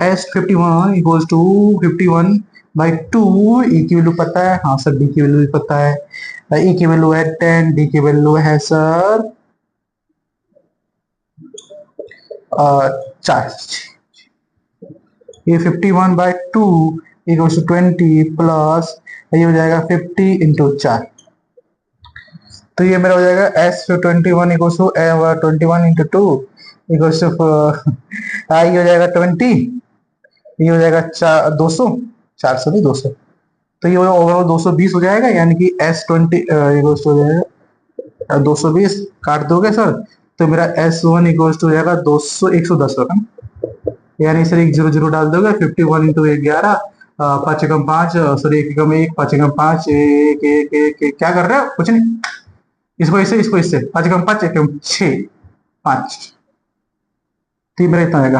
S51 equals to 51/2। A की वैल्यू पता है, हाँ सर डी की वैल्यू भी पता है। ए की वैल्यू है 10, डी की वैल्यू है सर 4। ये 51/2 इक्वल्स टू 20 प्लस ये हो जाएगा 50 इंटू 4। तो ये मेरा हो जाएगा S21 equals to 21 into 2 equals to ये हो जाएगा 20, ये हो जाएगा 200, 400 नहीं 200। तो ये ओवरऑल 220 हो जाएगा, यानी कि S20 इक्वल्स हो जाएगा 220। काट दोगे सर तो मेरा S1 इक्वल्स टू हो जाएगा 200 110 होगा, यानी सर एक 0 डाल दोगे। 51 इंटू 11 5 एकम 5 सॉरी 1 एकम 1 5 एकम 5 एक एक एक एक क्या कर रहे हो, कुछ नहीं। इसको इससे 5 एकम 5 1 एकम 6 5। तो ये मेरा इतना आएगा।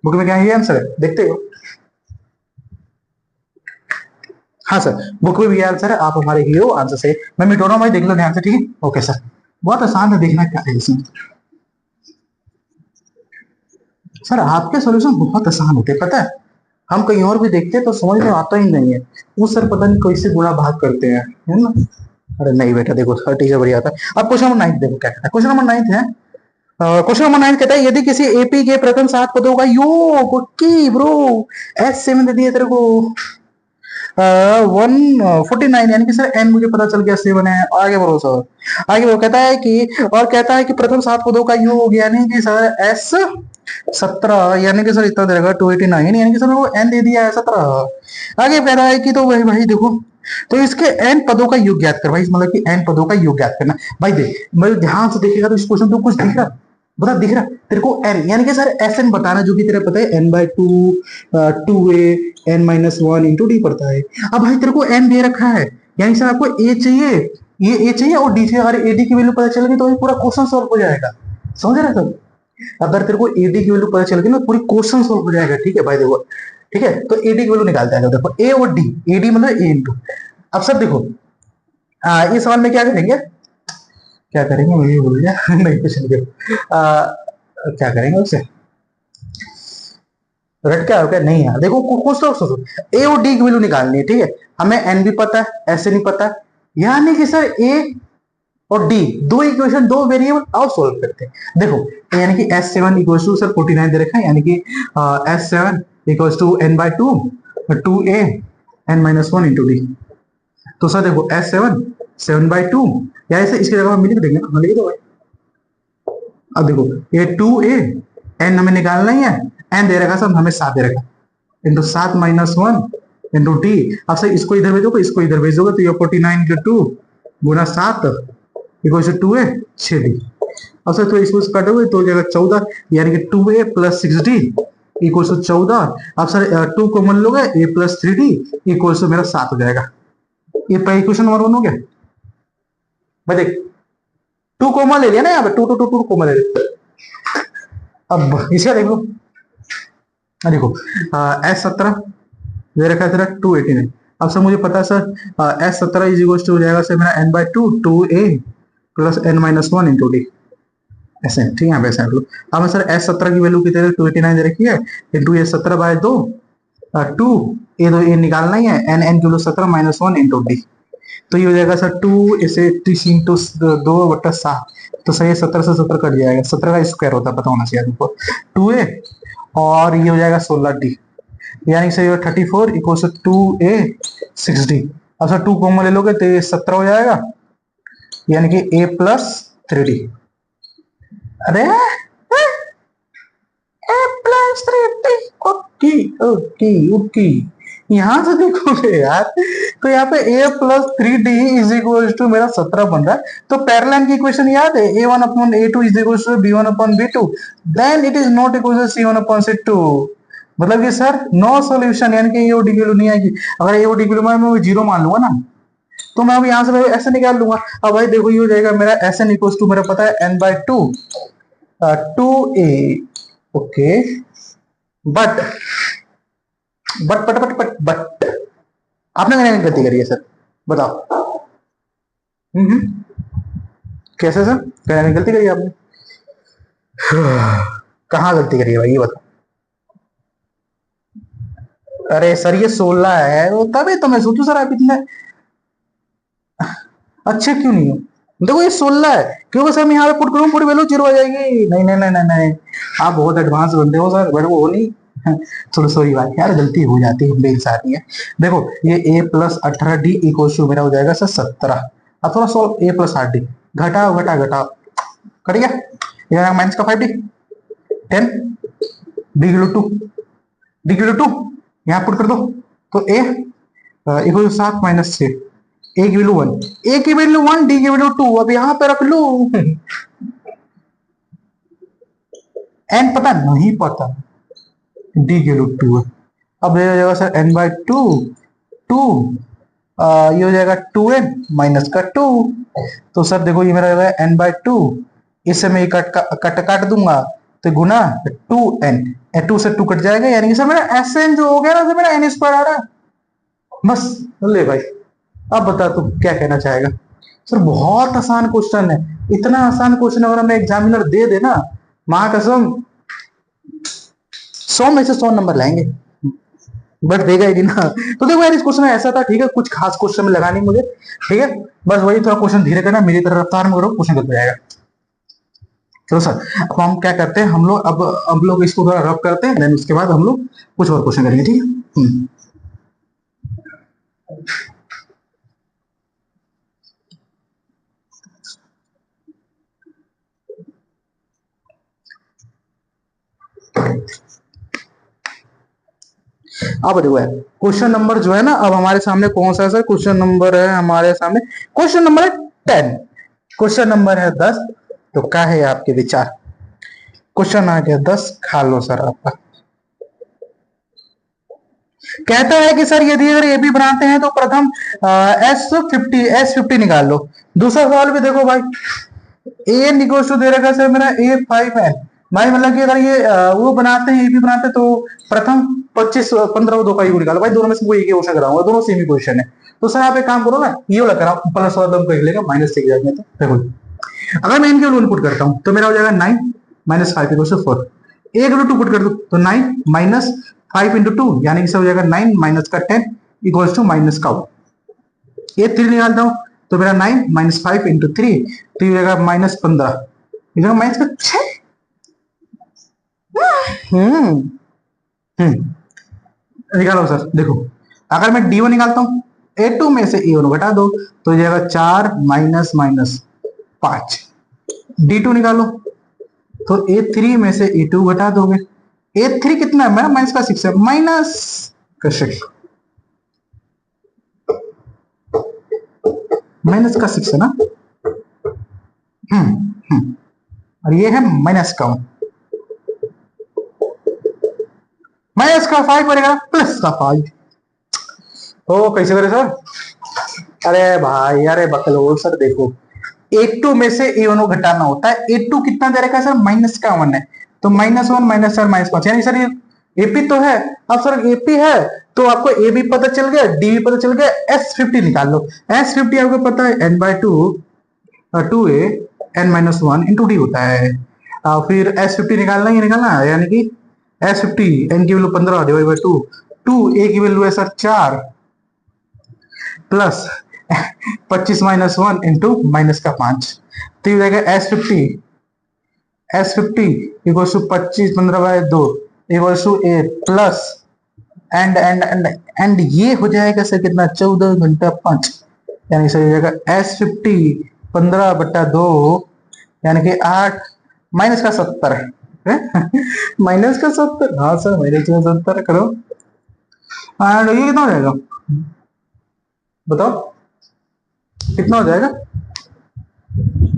बुक में क्या है, ये आंसर है, देखते हो। हाँ सर बुक में भी ये आंसर है, आप हमारे ही हो, आंसर सही। मैं मिटोना भाई देख लो ध्यान से, ठीक है। ओके सर, बहुत आसान है, देखना क्या है इसमें। सर आपके सॉल्यूशन बहुत आसान होते हैं, पता है। हम कहीं और भी देखते हैं तो समझ में आता ही नहीं है, वो सर पता नहीं कैसे गुणा भाग करते हैं, है ना। अरे नहीं बेटा देखो सर टीचर बढ़िया आता है। अब क्वेश्चन नंबर 9 देखो क्या कहता है। क्वेश्चन नंबर 9 है, क्वेश्चन नंबर 9 कहता है यदि किसी एपी के प्रथम 7 पदों का योग की ब्रो S7 दे दिए तेरे को 149, यानी कि सर एन मुझे पता चल गया 7 है। आगे बढ़ो सर, आगे वो कहता है कि और कहता है कि प्रथम 7 पदों का योग यानी कि सर S17, यानी कि सर इतना दे देगा 289, यानी कि सर वो एन दे दिया है 17। आगे कह रहा है कि तो भाई भाई देखो, तो इसके एन पदों का योग ज्ञात कर भाई, मतलब कि एन पदों का योग ज्ञात करना। भाई देख मैं ध्यान से देखेगा तो इस क्वेश्चन तो कुछ दिख रहा, बता दिख रहा तेरे को एन, यानी कि सर एस एन बताना, जो कि तेरे पता है n/2 2a n-1 into D पड़ता है। अब भाई तेरे को एन दे रखा है, यानी सर आपको ए चाहिए, ये ए चाहिए और डी चाहिए। अगर एडी की वैल्यू पता चल गई तो पूरा क्वेश्चन सॉल्व हो जाएगा, समझ रहे सब। अगर तेरे को एडी की वैल्यू पता चल गई ना, पूरी क्वेश्चन सॉल्व हो जाएगा। ठीक है भाई देखो, ठीक है तो एडी की वैल्यू निकालते हैं। देखो ए और डी, एडी मतलब ए इंटू। अब सर देखो इस सवाल में क्या करेंगे, क्या करेंगे मुझे भूल गया नहीं कुछ नहीं, क्या करेंगे उससे, रट क्या हो गया नहीं यार। देखो कुछ तो सोचो, ए और डी की वैल्यू निकालनी है, ठीक है। हमें एन भी पता है, ऐसे नहीं पता, यानी कि सर ए और डी दो इक्वेशन, दो वेरिएबल, आओ सोल्व करते हैं। देखो यानी कि S7 इक्वल्स टू सर 49 दे रखा है, यानी कि S7 equals to n/2 2a n-1 into D. तो सर देखो S7 7/2, या ऐसे इसकी जगह हम लिख देंगे, हम लिख दो भाई। अब देखो ये 2a n हमें निकालना ही है, n दे रखा सब हमें 7 दे रखा, इंटू 7-1 इंटू डी। अब सर इसको इधर भेजोगे, इसको इधर भेजोगे, तो ये 49 into 2 Guna 7 equal to 2a 6d। अब सर तो इसको काटोगे तो हो जाएगा 14, यानी कि 2a plus 6d equal to 14। अब सर 2 कॉमन लोगे, a plus 3d equal to मेरा 7 हो जाएगा। ये इक्वेशन नंबर 1 हो गया। भाई देख 2 कॉमन ले लिया ना, यहाँ पे 2 2 2 2 कॉमन ले लिया, अब इसका देखो, देखो S17 दे रखा है तेरा 289। अब सर मुझे पता है sir S17 is equal to हो जाएगा सर मेरा n/2 2a plus n-1 into D. ऐसे ठीक है, यहाँ पे ऐसे रख लो। अब सर S17 की वैल्यू कितनी है, 289 दे रखी है, इंटू ये 17/2 टू ए निकालना ही है, n किलो 17-1 इंटू डी। तो ये हो जाएगा सर 2 इसे 30 इंटू 2/7। तो सर ये 17 से 17 कट जाएगा, 17 का स्क्वायर होता है पता होना चाहिए आपको, 2a और ये हो जाएगा 16d, यानी sir 34 equal to 2a 6d। अब सर 2 कॉमन ले लोगे तो ये 17 हो जाएगा, यानी कि a प्लस 3d। अरे A plus 3d, okay okay okay. यहां से देखोगे यार, तो यहाँ पे a plus 3d is equal to मेरा 17 बन रहा है। तो पैरेलल की इक्वेशन याद है, a1 upon a2 is equal to b1 upon b2, then it is not equal to c1 upon c2। मतलब कि सर नो सॉल्यूशन, यानी कि एओडी की वैल्यू नहीं आएगी। अगर एओडी की वैल्यू मैं जीरो मान लूंगा ना, तो मैं अब यहां से ऐसे निकाल लूंगा। अब भाई देखो ये हो जाएगा मेरा Sn इक्वल टू मेरा पता है n/2 2a, okay. But but but but but but आपने मैंने गलती करी है सर, बताओ। कैसे सर, मैंने गलती करी है आपने? कहाँ गलती करी है भाई, ये बताओ। अरे सर ये 16 है, वो तभी तो मैं सोचू सर आप इतने अच्छे क्यों नहीं हो। देखो ये 16 है, क्योंकि सर मैं यहाँ पे पुट करूँ पूरी वैल्यू 0 आ जाएगी। नहीं नहीं नहीं नहीं नहीं, आप बहुत एडवांस बंदे हो सर, बट वो नहीं। थोड़ा सॉरी भाई यार, गलती हो जाती है, मेरे साथ ही है। देखो ये a plus 18d equal to मेरा हो जाएगा सर 17। अब थोड़ा सो a प्लस 8d घटाओ घटाओ घटाओ, कट गया, ये माइनस का 5d 10 d kilo 2 d kilo 2 यहाँ पुट कर दो। तो a equal to 7 minus 6, a की वैल्यू 1, a की वैल्यू 1 d की वैल्यू 2, अब यहाँ पे रख लो। n पता नहीं, पता d की वैल्यू 2 है। अब ये हो जाएगा सर n/2 2, ये हो जाएगा 2n माइनस का 2। तो सर देखो ये मेरा हो जाएगा n/2, इससे मैं कट काट दूंगा तो गुना 2n, 2 से 2 कट जाएगा, यानी कि सर मेरा Sn जो हो गया ना, सर मेरा n स्क्वायर आ रहा है। बस ले भाई, अब बता तू क्या कहना चाहेगा। सर बहुत आसान क्वेश्चन है, इतना आसान क्वेश्चन अगर हमें एग्जामिनर दे देना, मां कसम 100 में से 100 नंबर लाएंगे, बट देगा ही नहीं ना। तो देखो यार इस क्वेश्चन में ऐसा था, ठीक है, कुछ खास क्वेश्चन में लगा नहीं मुझे, ठीक है, बस वही थोड़ा क्वेश्चन धीरे करना, मेरी तरह रफ्तार में करो, क्वेश्चन गलत हो जाएगा। चलो सर अब हम क्या करते हैं, हम लोग इसको थोड़ा रफ करते हैं, देन उसके बाद हम लोग कुछ और क्वेश्चन करेंगे, ठीक है। अब देखो यार क्वेश्चन नंबर जो है ना, अब हमारे सामने कौन सा है सर, क्वेश्चन नंबर है हमारे सामने, क्वेश्चन नंबर है 10, क्वेश्चन नंबर है 10। तो क्या है आपके विचार, क्वेश्चन आ गया 10, खा लो सर आपका। कहता है कि सर यदि अगर ए बी बनाते हैं तो प्रथम S50 निकाल लो। दूसरा सवाल भी देखो भाई, ए निकोस टू दे रखा है सर मेरा A5n, भाई मतलब कि अगर ये वो बनाते हैं, ए बी बनाते हैं, तो प्रथम 25 15 दो का यू निकालो। भाई दोनों में से कोई एक ही क्वेश्चन कराऊंगा, दोनों सेम ही क्वेश्चन है। तो सर आप एक काम करो ना, ये वाला कराओ, प्लस वाला दम को लेगा माइनस से जाएंगे। तो देखो अगर मैं इनके इनपुट करता हूं तो मेरा हो जाएगा 9 माइनस 5 इक्वल टू 4, एक टू पुट कर दो तो 9 माइनस 5 इंटू 2, यानी कि हो जाएगा 9 माइनस का 10 इक्वल्स टू माइनस का 1। ये 3 निकालता हूं तो मेरा 9 माइनस 5 इंटू 3, तो ये जाएगा माइनस 15, माइनस का 6। निकालो सर, देखो अगर मैं D1 निकालता हूं, A2 में से A1 घटा दो तो जाएगा 4 माइनस माइनस 5, D2 निकालो तो A3 में से A2 घटा दोगे, A3 कितना है मेरा, माइनस का 6 है, माइनस का 6, माइनस का 6 है ना। और ये है माइनस का 1, माइनस का 5 बनेगा प्लस का 5। ओ कैसे करे सर, अरे भाई अरे बकलो सर, देखो A2 में से A1 को घटाना होता है। A2 कितना दे रखा है सर, -1 है, तो -1 -4 -5, यानी सर ये AP तो है। अब सर AP है तो आपको A भी पता चल गया, D भी पता चल गया, S50 निकाल लो। S50 आपको पता है n/2 2a n-1 into D होता है। फिर S50 निकालना ही निकालना है, यानी कि S50 n की वैल्यू 15 डिवाइड बाई 2, 2a की वैल्यू है सर 4 प्लस 25 -1 इंटू -5, तो ये हो जाएगा S50 equals to 25 15/2 equals to a plus and ये हो जाएगा सर कितना, 14 घंटा 5, यानी सर हो जाएगा S50 15/2 यानी कि 8 माइनस का 70 माइनस का 70, हाँ सर माइनस का 70 करो। एंड ये कितना हो जाएगा बताओ, कितना हो जाएगा,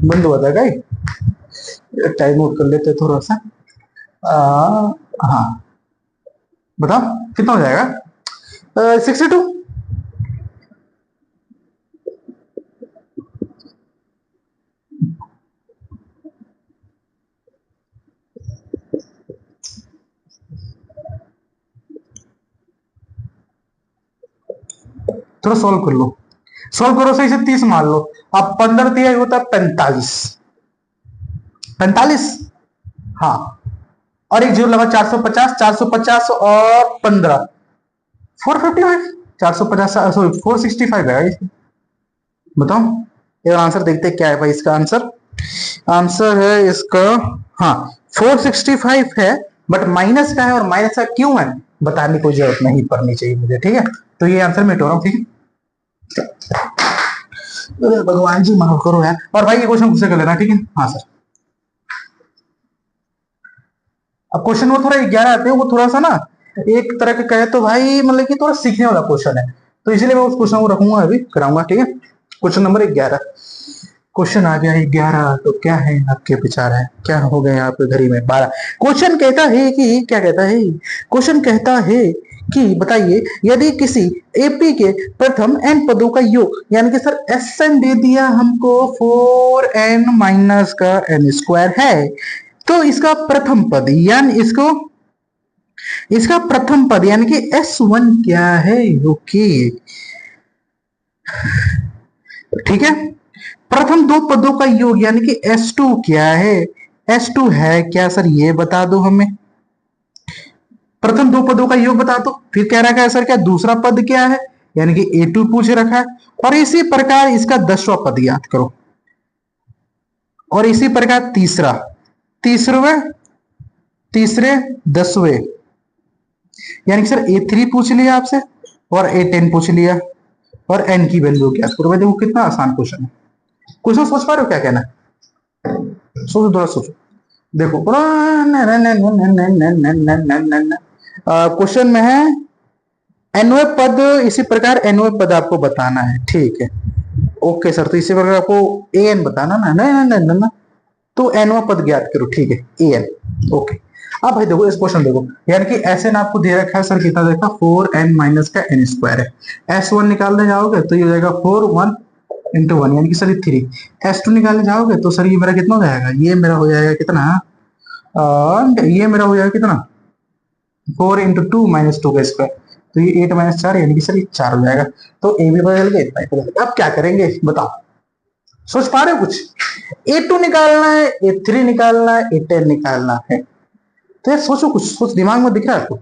बंद हो जाएगा, टाइम आउट कर लेते थोड़ा सा। हाँ बताओ कितना हो जाएगा, 62। थोड़ा सॉल्व कर लो, सॉल्व करो सही से, 30 मान लो। अब 15 दिया होता है 45, 45, हाँ, और एक जीरो लगा 450, 450 और 15 455, 450 सॉरी 465 है। बताओ ये आंसर देखते क्या है भाई इसका आंसर। आंसर है इसका, हाँ 465 है, बट माइनस का है, और माइनस का क्यों है बताने की कोई जरूरत नहीं पड़नी चाहिए मुझे, ठीक है। तो ये आंसर मैं रहा हूँ, ठीक है। भगवान जी माफ करो यार। और भाई ये क्वेश्चन मुझसे कर लेना, ठीक है। हाँ सर, अब क्वेश्चन वो थोड़ा 11 आते हैं, वो थोड़ा सा ना एक तरह का कहे तो भाई मतलब कि थोड़ा सीखने वाला क्वेश्चन है, तो इसलिए मैं उस क्वेश्चन को रखूंगा, अभी कराऊंगा, ठीक है। क्वेश्चन नंबर 11, क्वेश्चन आ गया 11, तो क्या है आपके विचार है, क्या हो गए यहाँ पे घड़ी में 12। क्वेश्चन कहता है कि क्या कहता है, क्वेश्चन कहता है कि बताइए यदि किसी एपी के प्रथम एन पदों का योग, यानी कि सर एसएन दे दिया हमको 4n माइनस का n स्क्वायर है, तो इसका प्रथम पद यानी इसका प्रथम पद यानी कि S1 क्या है, ओके ठीक है। प्रथम दो पदों का योग यानी कि S2 क्या है, S2 है क्या सर ये बता दो हमें, प्रथम दो पदों का योग बता दो। फिर कह रहा है सर क्या दूसरा पद क्या है, यानी कि A2 पूछ रखा है, और इसी प्रकार इसका 10वां पद याद करो, और इसी प्रकार तीसरे 10वें, यानी कि सर A3 पूछ लिया आपसे, और A10 पूछ लिया, और n की वैल्यू क्या करो। भाई देखो कितना आसान क्वेश्चन है, क्वेश्चन सोच पा रहे हो क्या कहना है, सोचो थोड़ा सोचो। देखो क्वेश्चन में है एनवे पद, इसी प्रकार एनवे पद आपको बताना है, ठीक है। ओके सर, तो इसी प्रकार आपको an बताना ना, नहीं, तो एनवा पद ज्ञात करो, ठीक है an, ओके। अब भाई देखो इस क्वेश्चन देखो, यानी कि Sn आपको दे रखा है सर कितना देखा, 4n माइनस का n स्क्वायर है। S1 निकालने जाओगे तो ये हो जाएगा 4 1 इंटू 1 यानी कि सर 3। S2 निकालने जाओगे तो सर ये मेरा कितना हो जाएगा, ये मेरा हो जाएगा कितना, ये मेरा हो जाएगा कितना 4 इंटू 2 माइनस 2 का स्क्वायर, तो ये 8 माइनस 4 यानी कि सर ये 4 हो जाएगा। तो ए भी बदल गया, इतना ही बदल गया। अब क्या करेंगे बताओ, सोच पा रहे हो कुछ, A2 निकालना है, A3 निकालना है, A10 निकालना है, तो यार सोचो कुछ, सोच दिमाग में दिख रहा है आपको।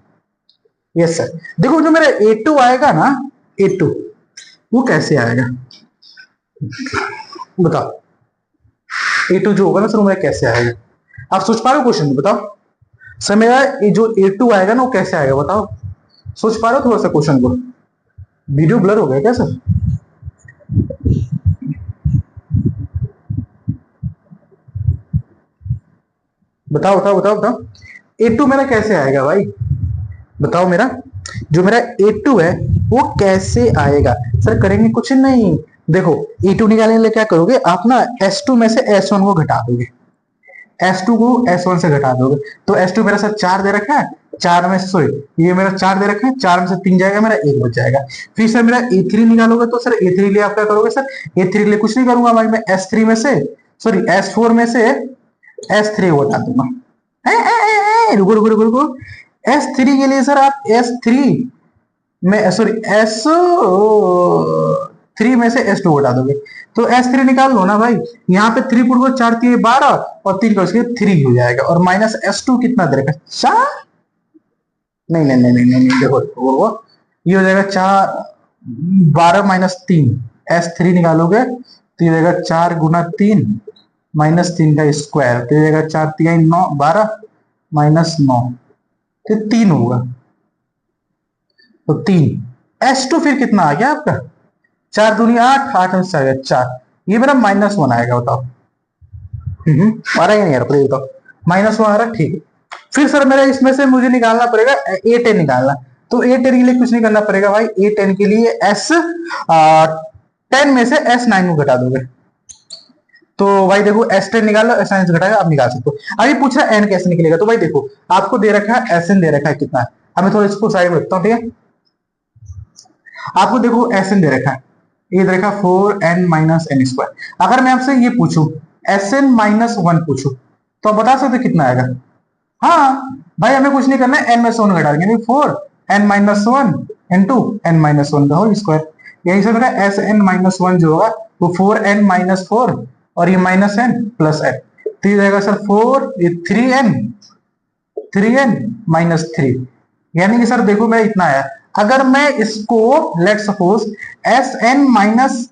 यस सर, देखो जो मेरा A2 आएगा ना, A2 वो कैसे आएगा बताओ, A2 जो होगा ना सर वो मेरा कैसे आएगा, आप सोच पा रहे हो क्वेश्चन बताओ सर, मेरा ये जो A2 आएगा ना वो कैसे आएगा बताओ, सोच पा रहे हो थोड़ा सा क्वेश्चन को। वीडियो ब्लर हो गया क्या सर, बताओ बताओ बताओ बताओ, A2 मेरा कैसे आएगा भाई बताओ, मेरा जो मेरा A2 है वो कैसे आएगा सर, करेंगे कुछ नहीं। देखो E2 निकालने के लिए क्या करोगे आप ना, S2 में से S1 को घटा दोगे, S2 को S1 से घटा दोगे, तो S2 मेरा सर 4 दे रखा है, चार में से सॉरी ये मेरा चार दे रखा है, चार में से तीन जाएगा मेरा एक बच जाएगा। फिर सर मेरा ए3 निकालोगे तो सर ए3 लिए आप क्या करोगे सर, ए3 लिए कुछ नहीं करूंगा भाई, मैं एस3 में से सॉरी एस4 में से एस3 को हटा दूंगा। रुको रुको रुको रुको, एस3 के लिए सर आप एस3 में सॉरी एस3 में से एस2 हटा दोगे तो एस3 निकाल लो ना भाई। यहाँ पे 3 पुट को 4 3 12 और 3 का उसके 3 हो जाएगा, और माइनस एस2 कितना दे रखा है 4, नहीं नहीं नहीं नहीं नहीं देखो वो ये हो जाएगा 4 12 माइनस 3, एस3 निकालोगे तो ये हो जाएगा 4 गुना 3 माइनस 3 का स्क्वायर, तो ये हो जाएगा 4 3 9 12 माइनस 9 तो 3 होगा, तो 3 S2 फिर कितना आ गया आपका 4 दूनी 8 8 में से आ गया 4, ये मेरा -1 आएगा बताओ। आ रहा है नहीं यार प्लीज बताओ, -1 आ रहा है ठीक है। फिर सर मेरा इसमें से मुझे निकालना पड़ेगा A10 निकालना, तो A10 के लिए कुछ नहीं करना पड़ेगा भाई, A10 के लिए S10 में से S9 को घटा दोगे तो भाई देखो S10 निकालो S9 से घटाएगा आप निकाल सकते हो। अभी पूछ रहा है n कैसे निकलेगा, तो भाई देखो आपको दे रखा है Sn दे रखा है कितना है, अब मैं थोड़ा इसको साइड में रखता हूँ ठीक है। आपको देखो Sn दे रखा है, ये दे रखा 4n माइनस एन स्क्वायर, अगर मैं आपसे ये पूछूं Sn माइनस 1 पूछूं तो आप बता सकते कितना आएगा। हाँ भाई हमें कुछ नहीं करना है, n में से 1 घटा देंगे 4n minus 1 into n minus 1 का होल स्क्वायर, यही से मेरा Sn माइनस 1 जो होगा वो 4n माइनस 4 और ये माइनस n प्लस n, तो ये जाएगा सर 4 ये 3n माइनस 3, यानी कि सर देखो मैं इतना आया। अगर मैं इसको let suppose Sn minus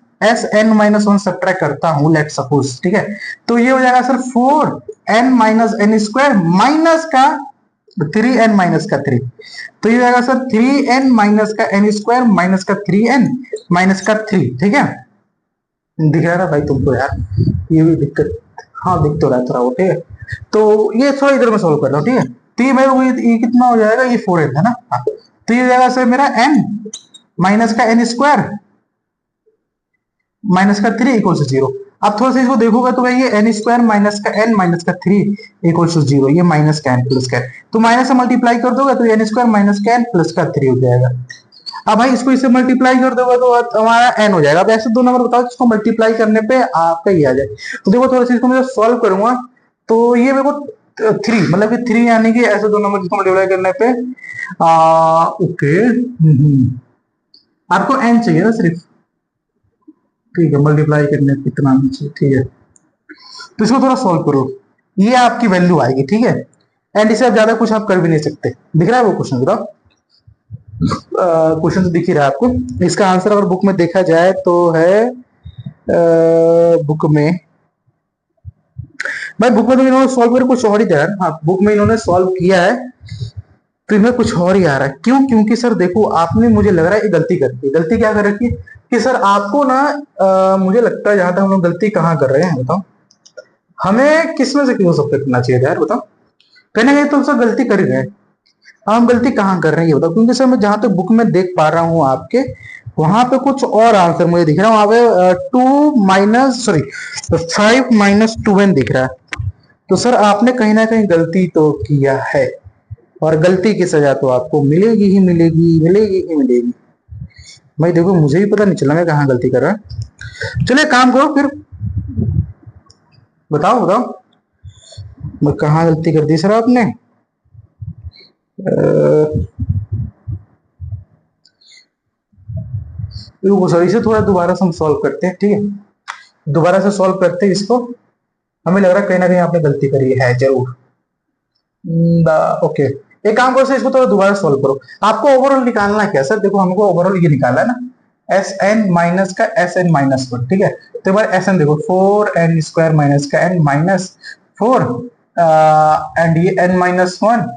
1 subtract करता हूं लेट सपोज ठीक है, तो ये हो जाएगा sir 4n minus N square minus का 3n माइनस का 3, तो ये हो जाएगा सर 3n माइनस का n स्क्वायर माइनस का 3n माइनस का 3 ठीक है। दिख रहा है ना भाई तुमको यार, ये भी दिक्कत हाँ दिख तो रहा है थोड़ा वो ठीक है। तो ये थोड़ा इधर में सोल्व कर रहा हूँ ठीक है, तो ये मेरे को ये कितना हो जाएगा, ये 4n है ना हाँ, तो ये हो जाएगा सर मेरा n माइनस का n स्क्वायर माइनस का 3 इक्वल टू 0। अब थोड़ा सा इसको देखोगे तो भाई ये n स्क्वायर माइनस का n माइनस का 3 इक्वल टू 0, ये माइनस का n प्लस का n, तो माइनस से मल्टीप्लाई कर दोगे तो n स्क्वायर माइनस का n प्लस का 3 हो जाएगा। अब भाई इसको इससे मल्टीप्लाई कर दोगे तो हमारा n हो जाएगा। अब ऐसे दो नंबर बताओ जिसको मल्टीप्लाई करने पे आपका ही आ जाए, तो देखो थोड़ा सा इसको मैं सॉल्व करूंगा तो ये मेरे को 3 मतलब कि 3 यानी कि ऐसे दो नंबर जिसको मल्टीप्लाई करने पे ओके आपको n चाहिए ना सिर्फ, ठीक है मल्टीप्लाई करने पे इतना चाहिए ठीक है, तो इसको थोड़ा सॉल्व करो ये आपकी वैल्यू आएगी ठीक है, एंड इसे आप ज्यादा कुछ आप कर भी नहीं सकते। दिख रहा है वो क्वेश्चन बताओ, क्वेश्चन तो दिख ही रहा है आपको। इसका आंसर अगर बुक में देखा जाए तो है बुक में भाई बुक में तो इन्होंने सॉल्व कर कुछ और ही दिया है। हाँ बुक में इन्होंने सॉल्व किया है तो इनमें कुछ और ही आ रहा है, क्यों क्योंकि सर देखो आपने मुझे लग रहा है ये गलती कर दी। गलती क्या कर रखी है कि सर आपको ना मुझे लगता है जहां तक हम लोग गलती कहाँ कर रहे हैं बताओ, हमें किसमें से क्यों सब करना चाहिए यार बताओ, कहीं ना कहीं तो सर गलती कर ही रहे हैं। हम गलती कहाँ कर रहे हैं ये बताओ, क्योंकि सर मैं जहां तक बुक में देख पा रहा हूँ आपके वहां पे कुछ और आंसर मुझे दिख रहा है, वहां पे 2 माइनस सॉरी 5 माइनस 2n दिख रहा है, तो सर आपने कहीं ना कहीं गलती तो किया है और गलती की सजा तो आपको मिलेगी ही मिलेगी मिलेगी ही मिलेगी। भाई देखो मुझे भी पता नहीं चला मैं कहाँ गलती कर रहा। चलिए काम करो फिर बताओ बताओ मैं कहाँ गलती कर दी सर आपने। सर इसे थोड़ा दोबारा से हम सॉल्व करते हैं ठीक है, दोबारा से सॉल्व करते हैं इसको, हमें लग रहा है कहीं ना कहीं आपने गलती करी है जरूर। ओके एक काम करो सर इसको थोड़ा दोबारा सॉल्व करो। आपको ओवरऑल निकालना क्या सर, देखो हमको ओवरऑल ये निकालना है ना Sn माइनस का Sn माइनस 1 ठीक है, तो बार Sn देखो 4n स्क्वायर माइनस का n माइनस 4 एंड ये n माइनस 1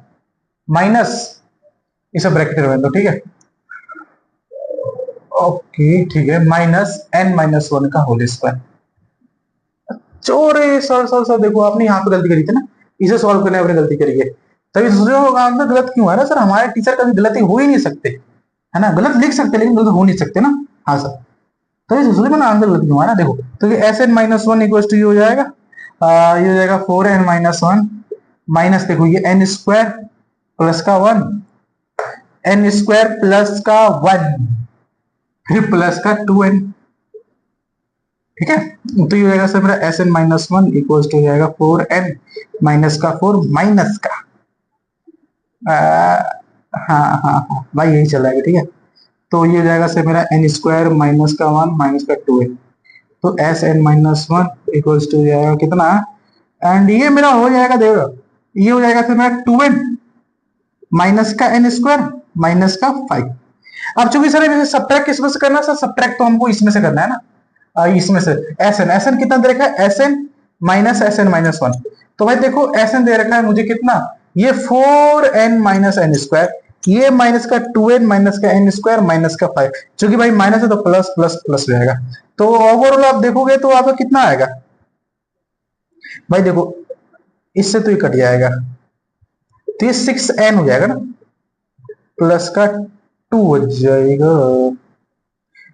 माइनस इसे ब्रैकेट में दो ठीक है ओके ठीक है माइनस n माइनस 1 का होल स्क्वायर। चोरे सर सर सर देखो आपने यहाँ पे गलती करी थी ना, इसे सॉल्व करने आपने गलती करी है, तभी दूसरे आंसर गलत क्यों है ना सर, हमारे टीचर कभी गलती हो ही नहीं सकते है ना, गलत लिख सकते लेकिन गलत हो नहीं सकते ना। हाँ सर तभी दूसरे में आंसर गलत क्यों है ना, देखो तो ये Sn माइनस 1 इक्वल टू ये हो जाएगा ये हो जाएगा 4n माइनस 1 माइनस देखो ये n स्क्वायर प्लस का 1, एन स्क्वायर प्लस का 1, फिर प्लस का 2n। ठीक है, तो ये हो जाएगा सर मेरा S N minus one equal to हो जाएगा 4n माइनस का 4 माइनस का हाँ हाँ हाँ भाई यही चल जाएगा। ठीक है, तो ये हो जाएगा सर मेरा एन स्क्वायर माइनस का 1 माइनस का 2n। तो S N minus one equals to जाएगा कितना, एंड ये मेरा हो जाएगा देखो, ये हो जाएगा फिर मेरा 2n माइनस का एन स्क्वायर माइनस का 5। अब चूंकि सर सब्ट्रैक्ट किसमें से करना है सर, सब्ट्रैक्ट तो हमको इसमें से करना है ना, इसमें से एस एन कितना दे रखा है, S N minus S N minus one. तो भाई देखो एस एन दे रखा है मुझे कितना, ये 4n माइनस एन स्क्वायर, ये माइनस का 2n माइनस का एन स्क्वायर माइनस का 5, क्योंकि भाई माइनस है तो प्लस प्लस प्लस हो जाएगा। तो ओवरऑल आप देखोगे तो आपका कितना आएगा भाई, देखो इससे तो ये कट जाएगा, तो ये 6n हो जाएगा ना, प्लस का 2 हो जाएगा,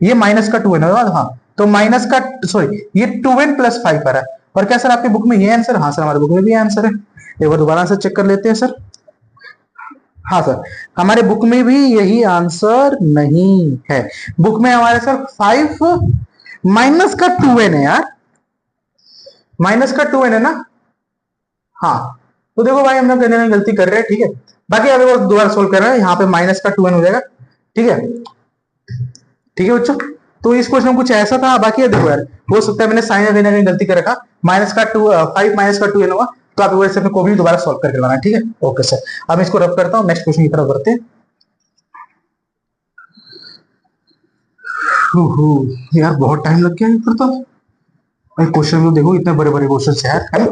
ये माइनस का 2 है ना। हाँ, तो माइनस का सॉरी ये 2n प्लस 5 आ रहा है। और क्या सर आपकी बुक में ये आंसर, हाँ सर हमारे बुक में भी आंसर है। एक बार दोबारा से चेक कर लेते हैं सर। हाँ सर, हमारे बुक में भी यही आंसर नहीं है। बुक में हमारे सर 5 माइनस का 2n है यार, माइनस का 2n है ना। हाँ, तो देखो भाई हम लोग कहने में गलती कर रहे हैं। ठीक है, बाकी अभी वो दोबारा सोल्व कर रहे हैं, यहाँ पे माइनस का 2n हो जाएगा। ठीक है, ठीक है बच्चों, तो इस क्वेश्चन में कुछ ऐसा था। बाकी है देखो यार, हो सकता है मैंने साइन कहीं ना कहीं गलती कर रखा, माइनस का 5 माइनस का 2n होगा, तो आप वैसे को भी दोबारा सॉल्व करके लाना। ठीक है, ओके सर, अब इसको रब करता हूँ, नेक्स्ट क्वेश्चन की तरफ बढ़ते हैं। यार बहुत टाइम लग गया फिर तो, क्वेश्चन तो देखो इतने बड़े बड़े क्वेश्चन है ना।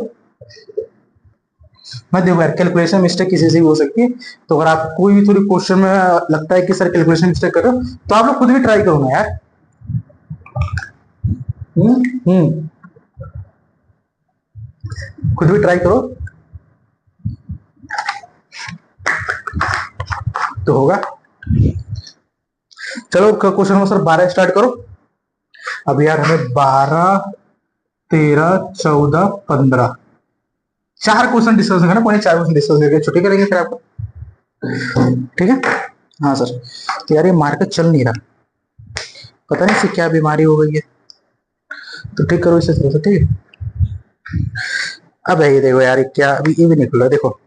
मैं देखो यार कैलकुलेशन मिस्टेक किसी से भी हो सकती है, तो अगर आप कोई भी थोड़ी क्वेश्चन में लगता है कि सर कैलकुलेशन मिस्टेक कर रहे हो, तो आप लोग खुद भी ट्राई करो ना यार। खुद भी ट्राई करो तो होगा। चलो क्वेश्चन नंबर सर 12 स्टार्ट करो। अब यार हमें 12 13 14 15 4 क्वेश्चन डिस्कस करना, पौने 4 क्वेश्चन डिस्कस करके छुट्टी करेंगे फिर आपको। ठीक है, हाँ सर, तो यार ये मार्केट चल नहीं रहा, पता नहीं से क्या बीमारी हो गई है, तो ठीक करो इसे थोड़ा सा। ठीक है, अब ये देखो यार क्या, अभी ये भी निकल रहा है देखो।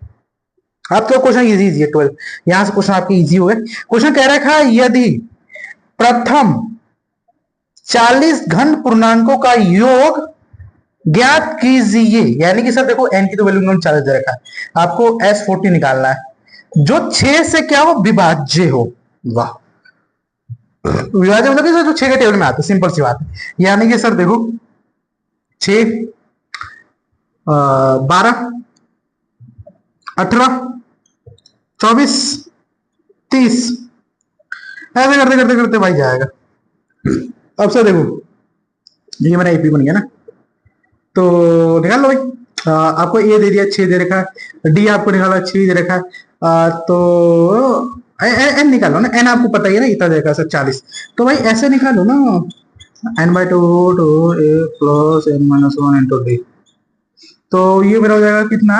आपका क्वेश्चन इजी इजी है 12, यहां से क्वेश्चन आपके इजी हो गए। क्वेश्चन कह रखा है यदि प्रथम 40 घन पूर्णांकों का योग ज्ञात कीजिए, यानी कि सर देखो एन की तो वैल्यू उन्होंने 40 दे रखा है, आपको S40 निकालना है जो 6 से क्या हो, विभाज्य हो। वाह, विभाज्य मतलब सर जो 6 के टेबल में आता है, सिंपल सी बात है। यानी कि सर देखो 6 12 18 24 30 ऐसे करते करते करते भाई जाएगा। अब सर देखो ये मेरा एपी बन गया ना, तो निकाल लो भाई। आपको ए दे दिया 6 दे रखा है, डी आपको निकाला 6 दे रखा है, तो एन निकालो ना, एन आपको पता ही है ना इतना देखा सर 40, तो भाई ऐसे निकालो ना, N by two two A plus N minus one into D, तो ये मेरा हो जाएगा कितना,